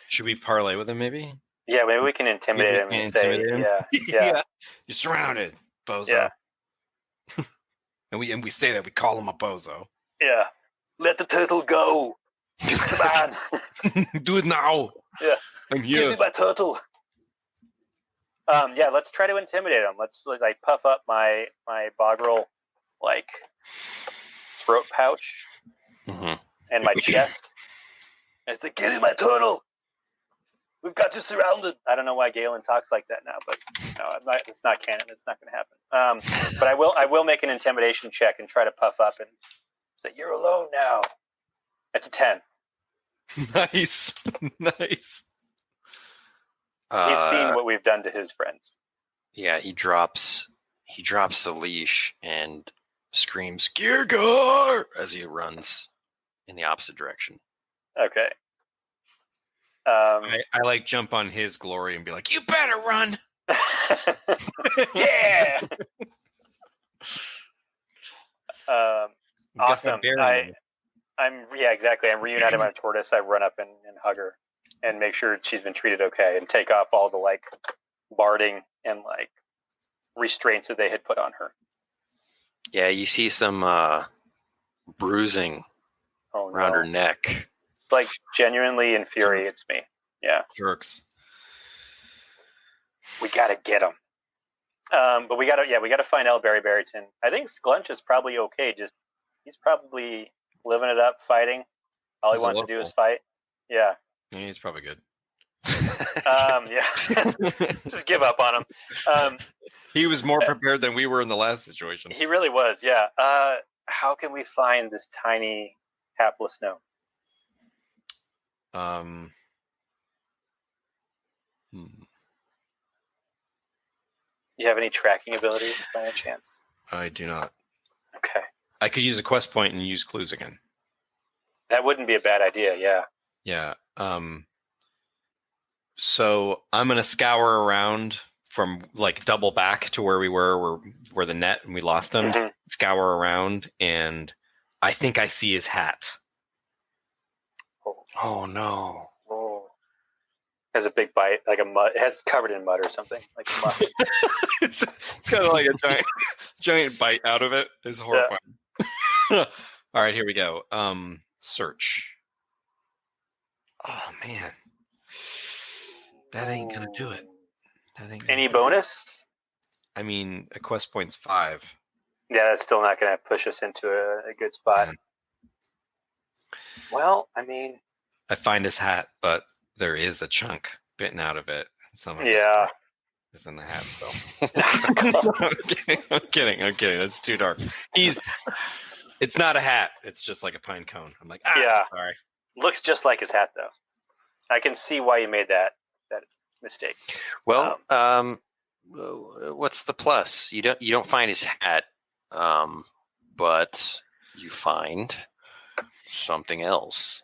Should we parlay with him, maybe? yeah, maybe we can intimidate him and say, Intimidate him? yeah. You're surrounded, bozo. Yeah. and we say that we call him a bozo. Yeah. Let the turtle go. Come on. Do it now. Yeah. I'm Give here. me my turtle. Yeah, let's try to intimidate him. Let's like puff up my boggerel like throat pouch Mm-hmm. and my chest. And it's like, give me my turtle. We've got you surrounded. I don't know why Galen talks like that now, but no, it's not canon. It's not going to happen. But I will make an intimidation check and try to puff up and say, "You're alone now." It's a 10. Nice. Nice. He's seen what we've done to his friends. Yeah, he drops the leash and screams "Geargar" as he runs in the opposite direction. Okay. I like jump on his glory and be like, you better run. Yeah. Awesome. Exactly. I'm reuniting my tortoise. I run up and hug her and make sure she's been treated okay and take off all the like barding and like restraints that they had put on her. Yeah, you see some bruising around her neck. It's like genuinely infuriates me. Yeah. Jerks. We gotta get him. But we gotta find El Berryton. I think Sklunch is probably okay. He's probably living it up, fighting. All he wants to do is fight. Yeah. Yeah, he's probably good. Yeah. Just give up on him. He was more prepared than we were in the last situation. He really was, yeah. How can we find this tiny hapless gnome? You have any tracking abilities by any chance? I do not. Okay. I could use a quest point and use clues again. That wouldn't be a bad idea, yeah. Yeah. So I'm gonna scour around from like double back to where we where the net and we lost him. Mhm. Scour around, and I think I see his hat. Oh no. Oh. Has a big bite, like a mud. It's covered in mud or something, like mud. it's kind of like a giant bite out of it. It's horrifying. All right, here we go. Search. Oh man, that ain't gonna do it. Any bonus? I mean, a quest point's 5. Yeah, that's still not going to push us into a good spot. Man. Well, I mean, I find his hat, but there is a chunk bitten out of it. And some of yeah. is in the hat still. I'm kidding. That's too dark. It's not a hat. It's just like a pine cone. I'm like, Yeah. sorry. Looks just like his hat, though. I can see why you made that mistake. Well, what's the plus? You don't find his hat, but you find something else.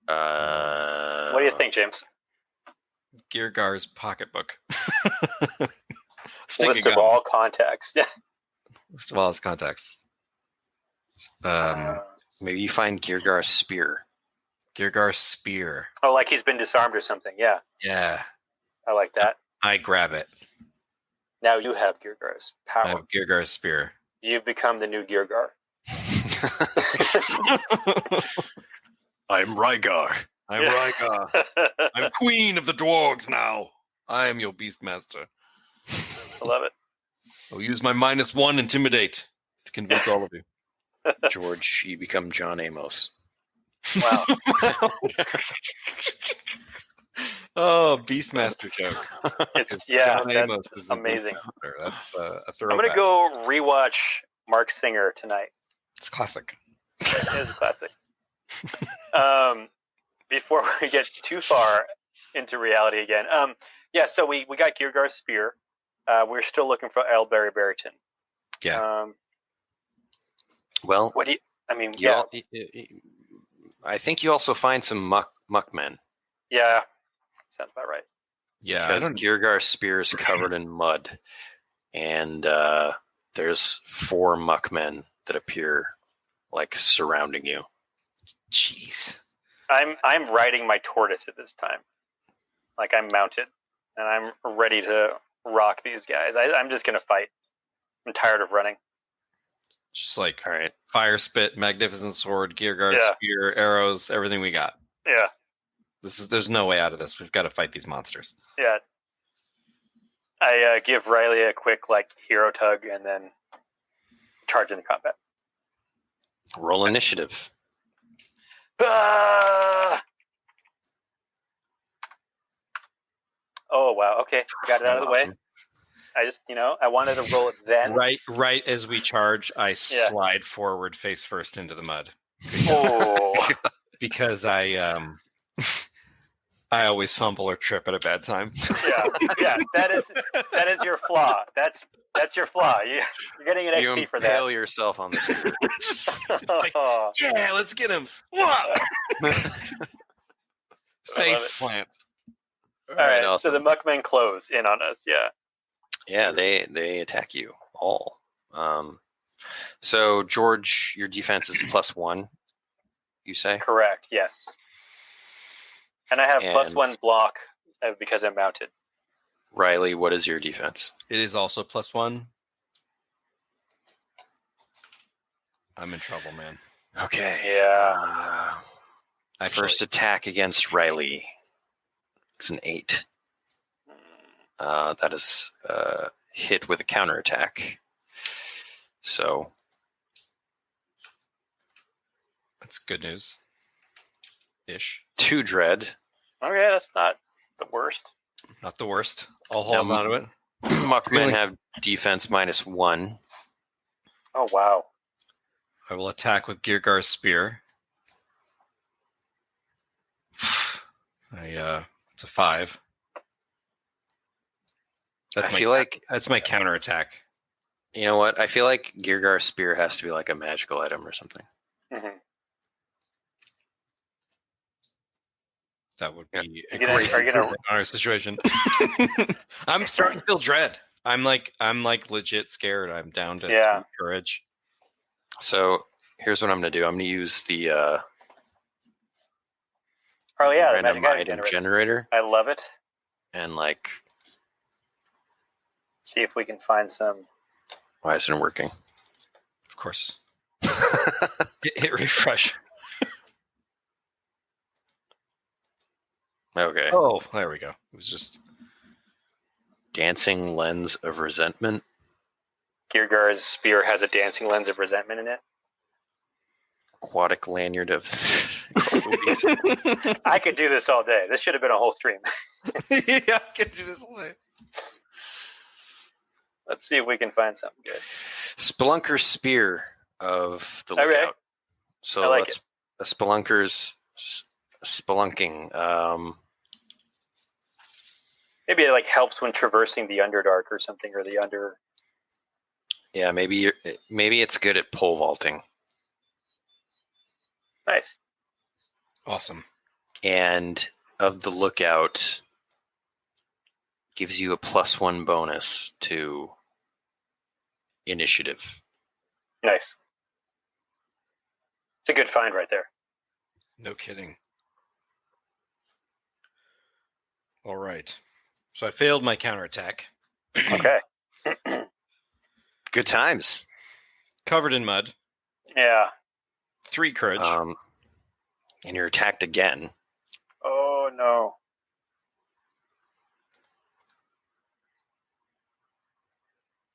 What do you think, James? Geargar's pocketbook. List of all contacts. List of all his contacts. Maybe you find Geargar's spear. Geargar's spear. Oh, like he's been disarmed or something. Yeah, Yeah. I like that. I grab it. Now you have Geargar's power. I have Geargar's spear. You've become the new Geargar. I'm Rygar. I'm Rygar. I'm queen of the dwarves now. I am your beastmaster. I love it. I'll use my -1 intimidate to convince all of you. George, you become John Amos. Wow. Oh, beastmaster joke. Yeah, John Amos that's is a amazing. beastmaster. That's a I'm throwback. going to go rewatch Mark Singer tonight. It's classic. It is a classic. Before we get too far into reality again, yeah. So we got Geargar's spear. We're still looking for Elberry Barrington. Yeah. Well, What do you? I mean, I think you also find some muckmen. yeah. Sounds about right. Yeah. Because Geargar's spear is covered in mud, and there's 4 muckmen that appear like surrounding you. Jeez. I'm riding my tortoise at this time. Like I'm mounted, and I'm ready to rock these guys. I'm just gonna fight. I'm tired of running. Just like All right. fire spit, magnificent sword, Geargar's spear, arrows, everything we got. Yeah. There's no way out of this. We've got to fight these monsters. Yeah. I give Riley a quick hero tug and then charge into combat. Roll initiative. Ah! Oh wow! Okay, got it out of the way. Awesome. I just, I wanted to roll it then. Right as we charge, I slide forward face first into the mud. Oh. Because I I always fumble or trip at a bad time. Yeah. That is your flaw. That's your flaw. You're getting an You XP for impale that. yourself on the spear. Yeah, let's get him. Face plant. All right. awesome. So the muckmen close in on us. Yeah. Yeah, they attack you all. So George, your defense is +1. You say? Correct. Yes. And I have +1 block because I'm mounted. Riley, what is your defense? It is also +1. I'm in trouble, man. Okay. Yeah. First attack against Riley. It's an 8. That is hit with a counterattack. So that's good news. Ish. 2 dread. Okay, that's not the worst. Not the worst. I'll hold on to it. Muckmen have defense -1. Oh, wow. I will attack with Geargar's spear. It's a 5. That's my counterattack. You know what? I feel like Geargar's spear has to be like a magical item or something. Mm-hmm. That would be a Are you great gonna- improvement on our situation. I'm starting to feel dread. I'm like legit scared. I'm down to 3 courage. So here's what I'm going to do. I'm going to use the Oh, yeah, the random magic item item generator I love it. and like, See if we can find some. why isn't it working? Of course. Hit refresh. Okay. Oh, there we go. It was just Dancing Lens of Resentment. Geargar's spear has a dancing lens of resentment in it. Aquatic Lanyard of... I could do this all day. This should have been a whole stream. yeah, I can do this all day. Let's see if we can find something good. Spelunker Spear of the Okay. Lookout. So I like let's a Spelunker's spelunking. Maybe it like helps when traversing the Underdark or something, or the under. Yeah, maybe it's good at pole vaulting. Nice. Awesome. And of the Lookout gives you a +1 bonus to initiative. Nice. It's a good find right there. No kidding. All right. So I failed my counterattack. Okay. Good times. Covered in mud. Yeah. 3 courage. And you're attacked again. Oh no.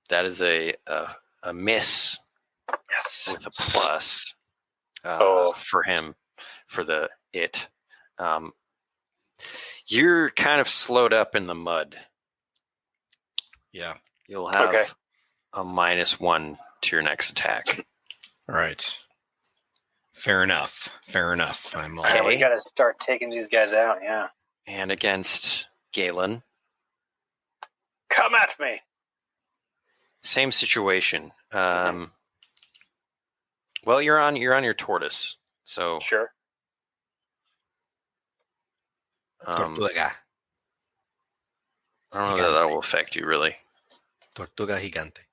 That is a miss Yes. with a plus for him, for the it. You're kind of slowed up in the mud. Yeah. You'll have Okay. a -1 to your next attack. All right. Fair enough. Fair enough. I'm all All right, we Okay. got to start taking these guys out. Yeah. And against Galen, Come at me. same situation. Well, you're on your tortoise, so Sure. Tortuga. I don't know that will affect you really. Tortuga gigante.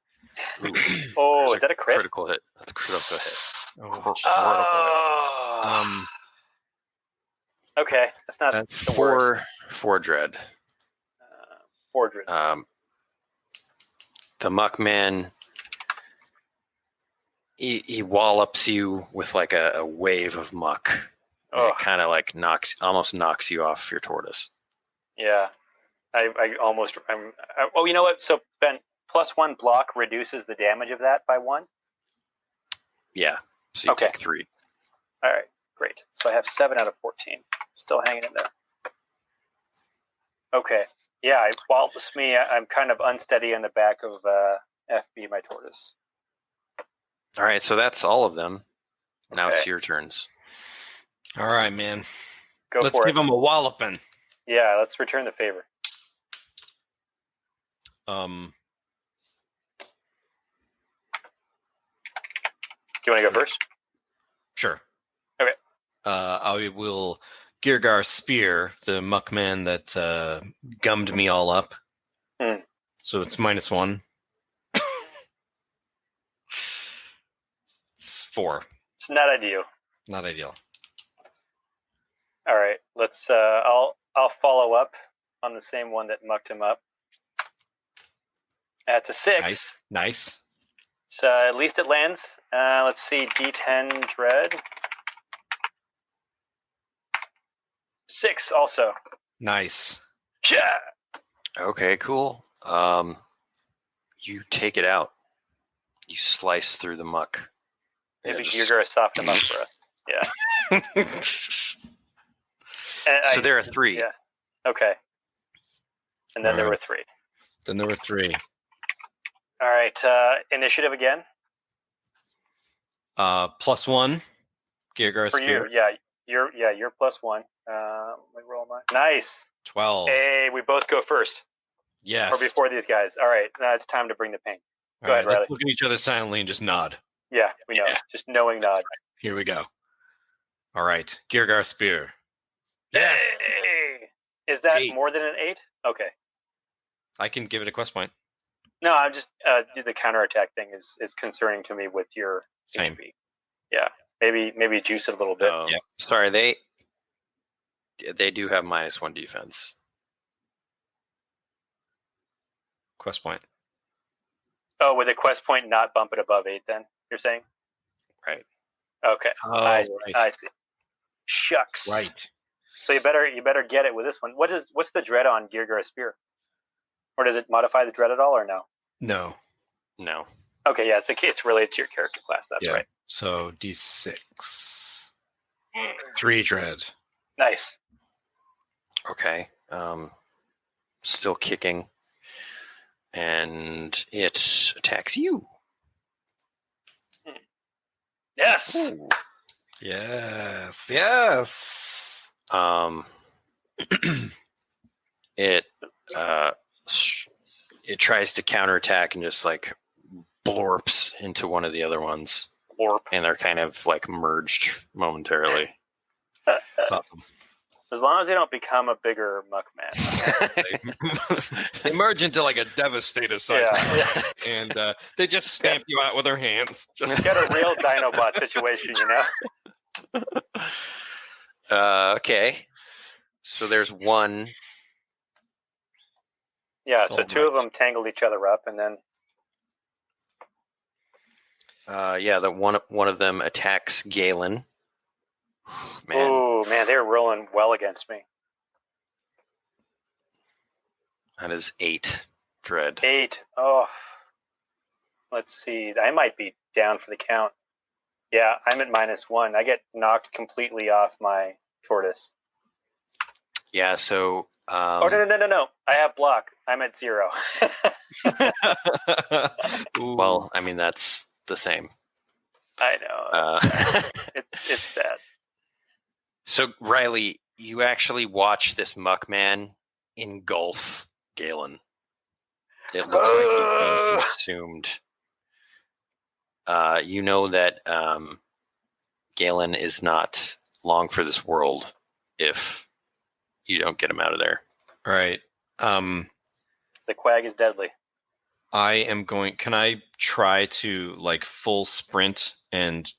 Oh, There's is that a crit? critical hit? That's a critical hit. Oh, Oh. Okay, that's not That's the worst. Four dread. Fordred. The Muckman, he wallops you with like a wave of muck. And Oh, it kind of like almost knocks you off your tortoise. yeah. I almost. Oh, you know what? So Ben, +1 block reduces the damage of that by 1. Yeah, so you Okay. take 3. All right, great. So I have 7 out of 14. Still hanging in there. Okay. Yeah, while it's me, I'm kind of unsteady in the back of FB, my tortoise. All right, so that's all of them. Now it's Okay. your turns. All right, man. Go Let's for give it. him a walloping. Yeah, let's return the favor. Do you want to go first? Sure. Okay. I will Geargar spear the muckman that gummed me all up. Hmm. So it's -1. It's 4. It's not ideal. Not ideal. All right, let's. I'll follow up on the same one that mucked him up. That's a 6. Nice. So at least it lands. Let's see, D10 dread. 6 also. Nice. Yeah. Okay, cool. You take it out. You slice through the muck. And Maybe it you're just- going to soften them up for us. Yeah. And So there are 3. Yeah. Okay. And then there All were right. 3. Then there were 3. All right. Initiative again +1. Geargar for Spear. you. You're +1. Let me roll mine. Nice. 12. Hey, we both go first. Yes. Or before these guys. All right. Now it's time to bring the pain. All Go right, ahead, Riley. let's look at each other silently and just nod. Yeah, we know. Yeah. Just knowing nod. Here we go. All right. Geargar Spear. Yes. Hey! Is that 8. more than an 8? Okay. I can give it a quest point. No, I'm just the counterattack thing is concerning to me with your Same. HP. Yeah. Maybe juice it a little bit. Yep. Sorry, they do have -1 defense. Quest point. Oh, with a quest point not bump it above 8 then, you're saying? Right. Okay. Oh, I right. see. Shucks. Right. So you better get it with this one. What's the dread on Geargar Spear? Or does it modify the dread at all or no? No. No. Okay, yeah, it's related to your character class, that's Yeah. right. So D6. 3 dread. Nice. Okay. Still kicking. And it attacks you. Yes. Ooh. Yes. Yes. It it tries to counterattack and just like blorps into one of the other ones. Blorp. And they're kind of like merged momentarily. That's awesome. As long as they don't become a bigger muck man. They merge into like a devastator size, Yeah. and they just stamp you out with their hands. Just get a real Dinobot situation, you know? Okay. So there's one. Yeah, so Oh, 2 of them tangled each other up, and then The one of them attacks Galen. Man, oh man, they're rolling well against me. that is 8 dread. 8. Oh, let's see. I might be down for the count. Yeah, I'm at -1. I get knocked completely off my tortoise. Yeah. So. Oh no! I have block. I'm at 0. Ooh. Well, I mean that's the same. I know. It's sad. So Riley, you actually watch this muckman engulf Galen. It looks like he's being consumed. You know that Galen is not long for this world if you don't get him out of there. All right. The quag is deadly. I am going. Can I try to like full sprint and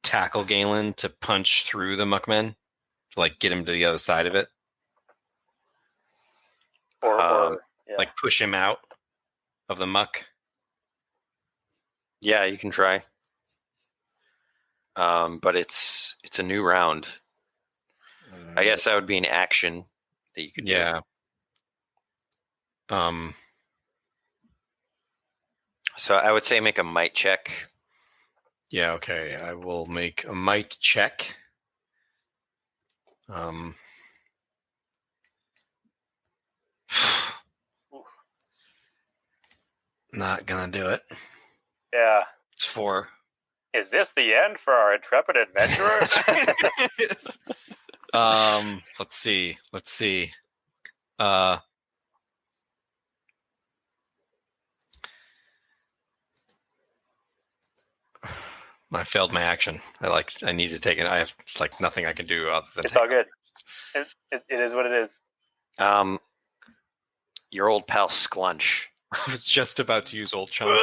tackle Galen to punch through the muckmen, to like get him to the other side of it, Or yeah. like push him out of the muck? Yeah, you can try. But it's a new round. I guess that would be an action that you could do. Yeah. So I would say make a might check. Yeah. Okay. I will make a might check. Not gonna do it. Yeah. It's 4. Is this the end for our intrepid adventurers? Let's see. I failed my action. I need to take it. I have like nothing I can do other than It's take all good. It is what it is. Your old pal Sklunch. I was just about to use old chums.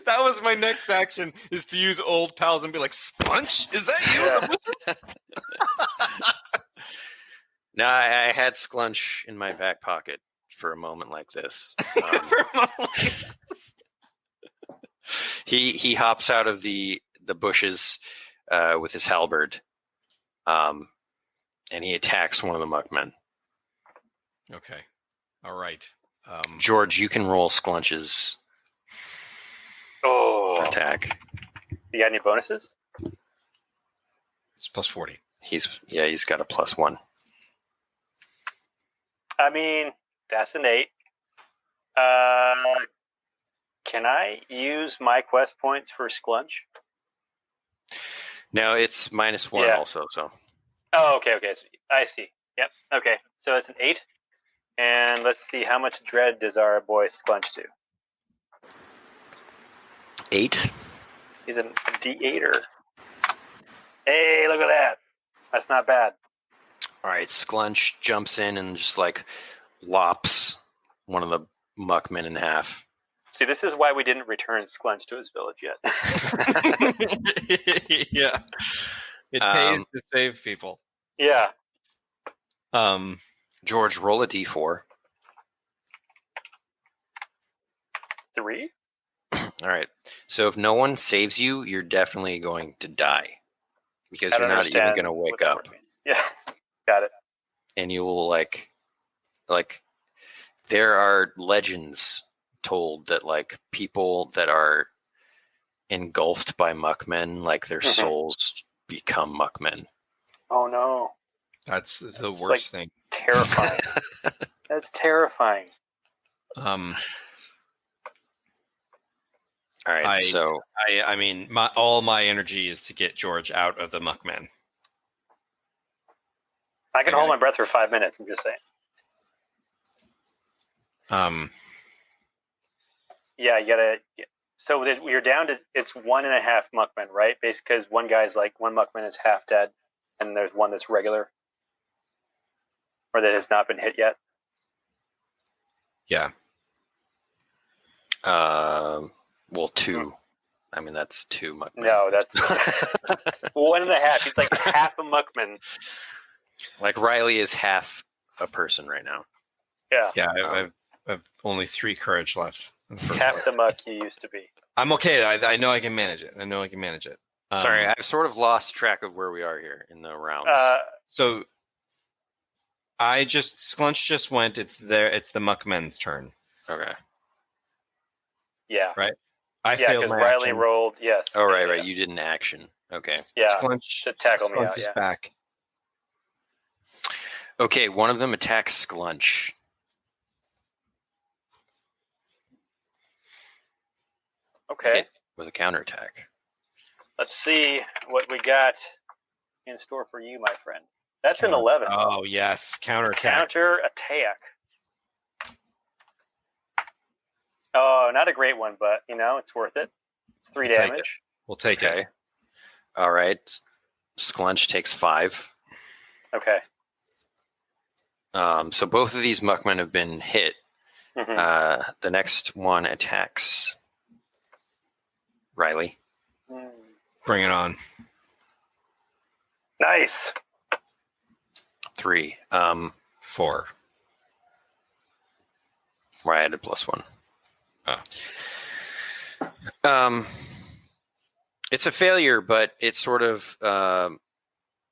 That was my next action, is to use old pals and be like, Sponge, is that you? Yeah. No, I had Sklunch in my back pocket for a moment like this. He hops out of the bushes with his halberd, and he attacks one of the muckmen. Okay. All right. George, you can roll Sklunch's attack. You got any bonuses? It's plus 40. He's got a +1. I mean, That's an 8. Can I use my quest points for Sklunch? No, it's -1 Yeah. also. So Oh, okay. I see. Yep. Okay. So it's an 8. And let's see, how much dread does our boy Sklunch do? 8. He's a D8er. Hey, look at that. That's not bad. All right, Sklunch jumps in and just like lops one of the muckmen in half. See, this is why we didn't return Sklunch to his village yet. Yeah. It pays to save people. Yeah. George, roll a d4. 3? All right. So if no one saves you, you're definitely going to die because I you're don't not even understand going to wake what that up, word means. Yeah. Got it. and you will like there are legends told that like people that are engulfed by muckmen, like their souls become muckmen. Oh, no. That's the It's worst thing. Terrifying. That's terrifying. All right. So I mean, all my energy is to get George out of the muckman. I can hold my breath for 5 minutes, I'm just saying. Yeah, you gotta. So you're down to it's 1.5 muckmen, right? Basically, because one muckman is half dead, and there's one that's regular, or that has not been hit yet. Yeah. well, 2. I mean, that's 2 muckmen. No, that's 1.5. He's like half a muckman. Like Riley is half a person right now. Yeah. Yeah, I've only 3 courage left. Half the muck he used to be. I'm okay. I know I can manage it. Sorry, I've sort of lost track of where we are here in the rounds. So Sklunch just went. It's the muckmen's turn. Okay. Yeah. Right. I failed because my Riley action. rolled. Yes. Oh, right. You did an action. Okay. Yeah. Sklunch To tackle me out. is Yeah. back. Okay, one of them attacks Sklunch. Okay. Hit with a counterattack. Let's see what we got in store for you, my friend. That's an 11. Oh yes, counterattack. Counter attack. Oh, not a great one, but it's worth it. It's 3 We'll take damage. We'll take it. Okay. All right. Sklunch takes 5. Okay. So both of these muckmen have been hit. Mhm. The next one attacks Riley. Bring it on. Nice. 3. 4. Where I added +1. Oh. It's a failure, but it's sort of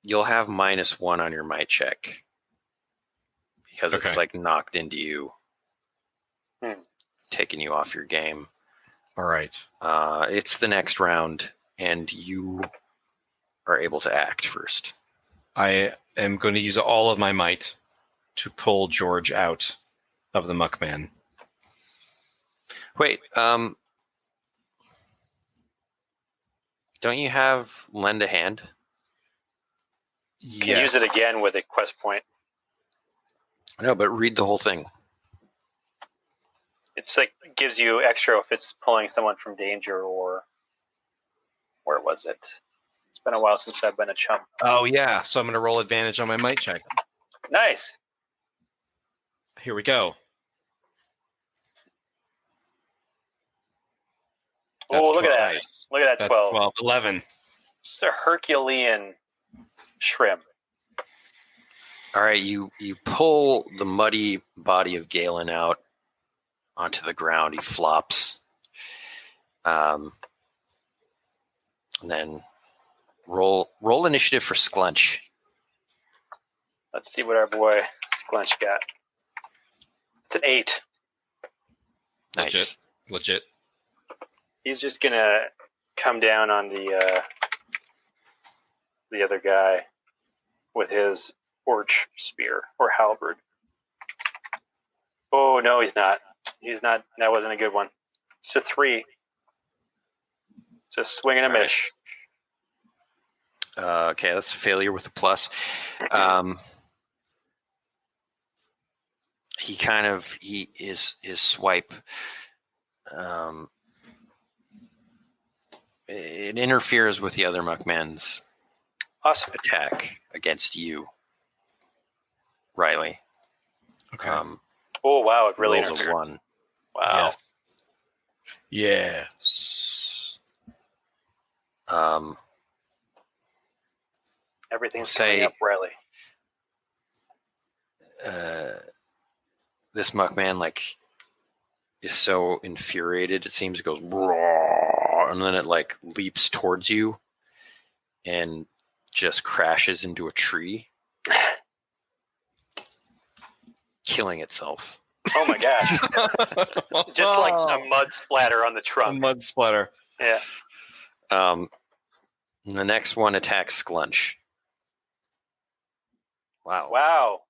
you'll have -1 on your might check because it's like knocked into you, taking you off your game. All right. It's the next round, and you are able to act first. I am going to use all of my might to pull George out of the muckman. Wait, don't you have lend a hand? You can use it again with a quest point. No, but read the whole thing. It's like gives you extra if it's pulling someone from danger or where was it? It's been a while since I've been a chump. Oh yeah, so I'm going to roll advantage on my might check. Nice. Here we go. Oh, look at that. Nice. Look at that That's 12. 11. It's a Herculean shrimp. All right, you pull the muddy body of Galen out onto the ground. He flops. And then roll initiative for Sklunch. Let's see what our boy Sklunch got. It's an 8. Nice. Legit. He's just gonna come down on the other guy with his orch spear or halberd. Oh, no, he's not. He's not. That wasn't a good one. It's a 3. It's a swing and a All right. miss. Okay, that's a failure with a plus. His swipe. It interferes with the other Muckman's Awesome. attack against you, Riley. Okay. Oh, wow. It really Rolls a interfered. 1. Wow. Yes. Yes. Everything's Say- coming up, Riley. This Muckman is so infuriated. It seems it goes "Roar," and then it leaps towards you and just crashes into a tree, killing itself. Oh, my gosh. Just like a mud splatter on the A trunk. mud splatter. Yeah. The next one attacks Sklunch. Wow. Wow.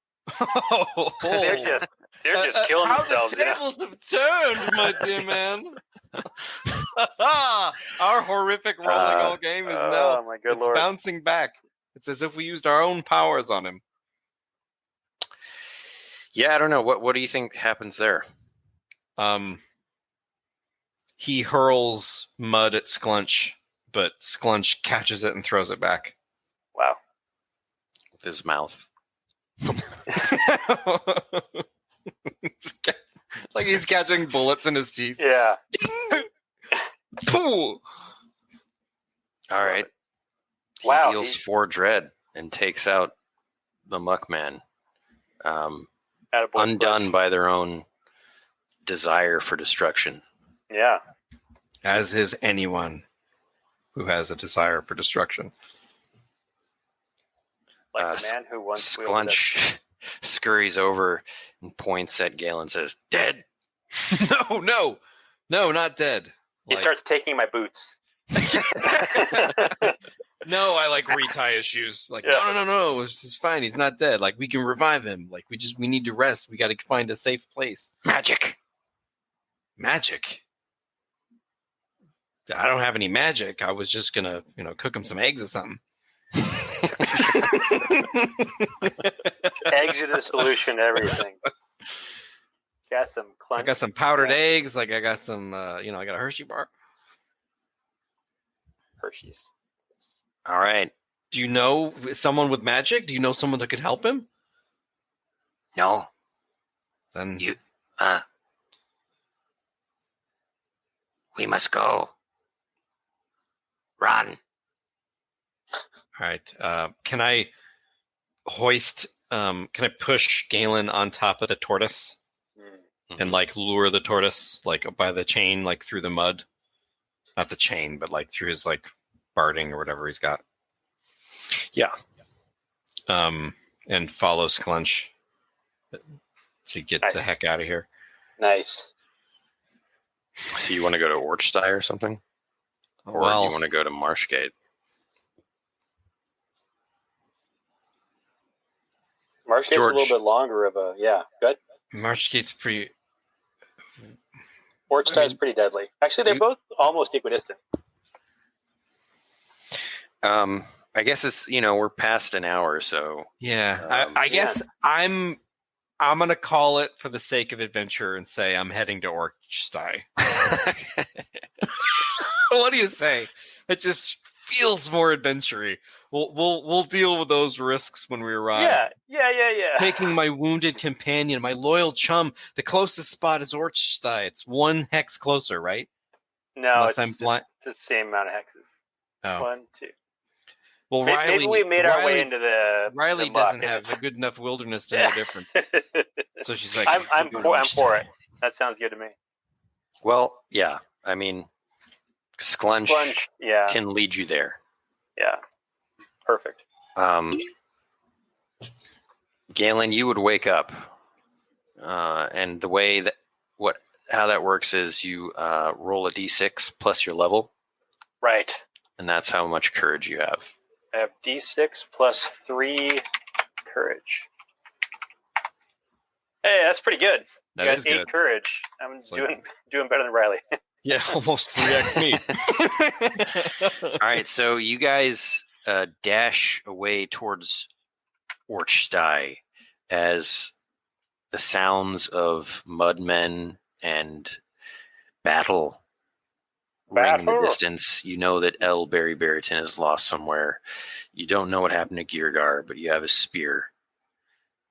Oh, They're just killing how themselves. the Yeah. tables have turned, my dear man. Our horrific rolling all game is now Oh, my good it's lord. bouncing back. It's as if we used our own powers on him. Yeah, I don't know. What do you think happens there? He hurls mud at Sklunch, but Sklunch catches it and throws it back. Wow. With his mouth. Like he's catching bullets in his teeth. Yeah. Pooh! All right. He Wow, deals he- 4 dread and takes out the Muckman. Attaboy Undone by their own desire for destruction. Yeah. As is anyone who has a desire for destruction. Like the man who once wielded Sklunch scurries over and points at Gale and says, "Dead." No, not dead. He starts taking my boots. No, I retie his shoes. Yeah. No, this is fine. He's not dead. We can revive him. We need to rest. We got to find a safe place. Magic. Magic. I don't have any magic. I was just gonna, cook him some eggs or something. Eggs are the solution to everything. Got some I clunch. got some powdered eggs. I got some, I got a Hershey bar. Hershey's. All right. Do you know someone with magic? Do you know someone that could help him? No. Then You. We must go. Run. All right. Can I hoist? Can I push Galen on top of the tortoise and lure the tortoise by the chain through the mud? Not the chain, but through his barding or whatever he's got. Yeah. And follow Sklunch to get the heck out of here. Nice. So you want to go to Orchsty or something? Or Well, you want to go to Marshgate? Marshgate's George. a little bit longer of a good. Marshgate's pretty. Orchstad's pretty deadly. Actually, they're both almost equidistant. I guess it's we're past an hour, so Yeah, I guess I'm gonna call it for the sake of adventure and say I'm heading to Orchsty. What do you say? It just feels more adventure-y. We'll deal with those risks when we arrive. Yeah. Taking my wounded companion, my loyal chum, the closest spot is Orchsty. It's 1 hex closer, right? No, Unless it's, I'm blind. it's the same amount of hexes. Oh. 1, 2. Well, Maybe we made our way into the. Riley the muck, doesn't have a good enough wilderness to Yeah. know different. So she's like, I'm for it. That sounds good to me. well, yeah. I mean, Sklunch Yeah. can lead you there. Yeah. Perfect. Galen, you would wake up, and the way how that works is you roll a d6 plus your level, Right. and that's how much courage you have. I have D6 plus 3 courage. Hey, that's pretty good. That you got is 8 good. courage. I'm It's like- doing better than Riley. Yeah, almost 3x me. All right, so you guys dash away towards Orchsty as the sounds of mudmen and battle ring in the Battle. distance. You know that L. Barry Barrington is lost somewhere. You don't know what happened to Geargar, but you have a spear.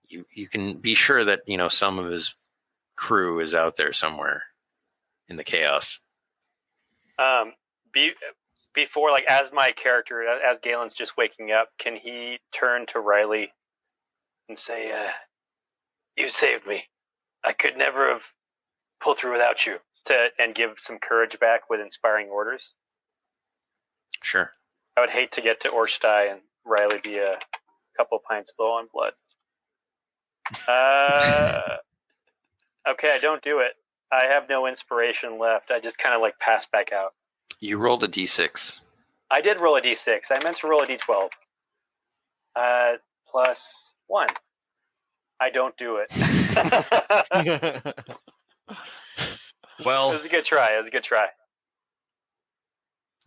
You can be sure that some of his crew is out there somewhere in the chaos. Before, like, as my character, as Galen's just waking up, can he turn to Riley and say, "You saved me. I could never have pulled through without you," and give some courage back with inspiring orders? Sure. I would hate to get to Orchsty and Riley be a couple pints low on blood. Okay, I don't do it. I have no inspiration left. I just kind of like pass back out. You rolled a d6. I did roll a d6. I meant to roll a d12. Plus 1. I don't do it. Well, It was a good try. it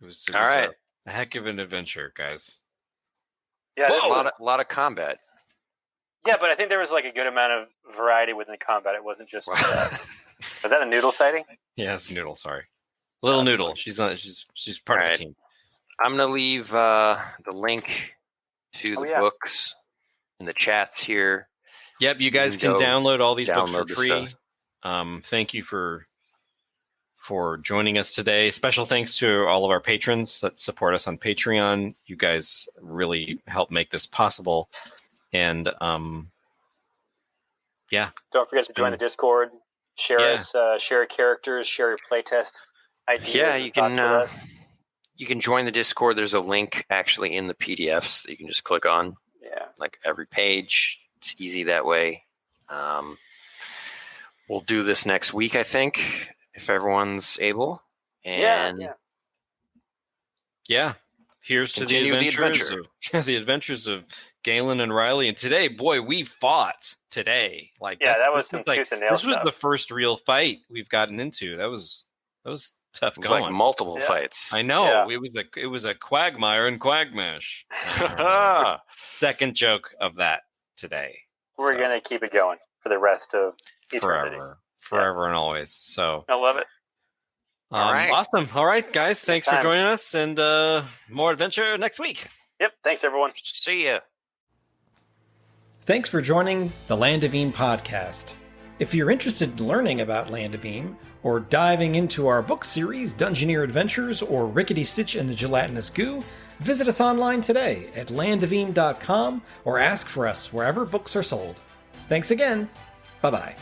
was All right. a heck of an adventure, guys. Yeah, A lot of combat. yeah, but I think there was like a good amount of variety within the combat. It wasn't just. Was that a noodle sighting? Yeah, it's Noodle. Sorry, Little Noodle. She's part All of right. the team. I'm going to leave the link to the books in the chats here. Yep, you guys can go download all these books for download the free. stuff. Thank you for joining us today. Special thanks to all of our patrons that support us on Patreon. You guys really help make this possible. And yeah. Don't forget to join the Discord. Share us, share characters, share your playtest ideas. Yeah, and you thoughts with us. can you can join the Discord. There's a link actually in the PDFs that you can just click on. Yeah. Like every page. It's easy that way. We'll do this next week, I think, if everyone's able. And Yeah. Here's to the Continue the adventures of Galen and Riley. And today, boy, we fought today. Like, that was some this is tooth and nail This was stuff. the first real fight we've gotten into. That was tough it was going. like multiple Yeah. fights. I know. Yeah. It was a quagmire and Quagmash. Second joke of that today. We're So, going to keep it going for the rest of eternity. forever and always. So I love it. All right. Awesome. All right, guys. Thanks for times. joining us, and more adventure next week. Yep. Thanks, everyone. See ya. Thanks for joining the Land of Eam podcast. If you're interested in learning about Land of Eam, or diving into our book series, Dungeoneer Adventures, or Rickety Stitch and the Gelatinous Goo, visit us online today at landofelm.com or ask for us wherever books are sold. Thanks again. Bye-bye.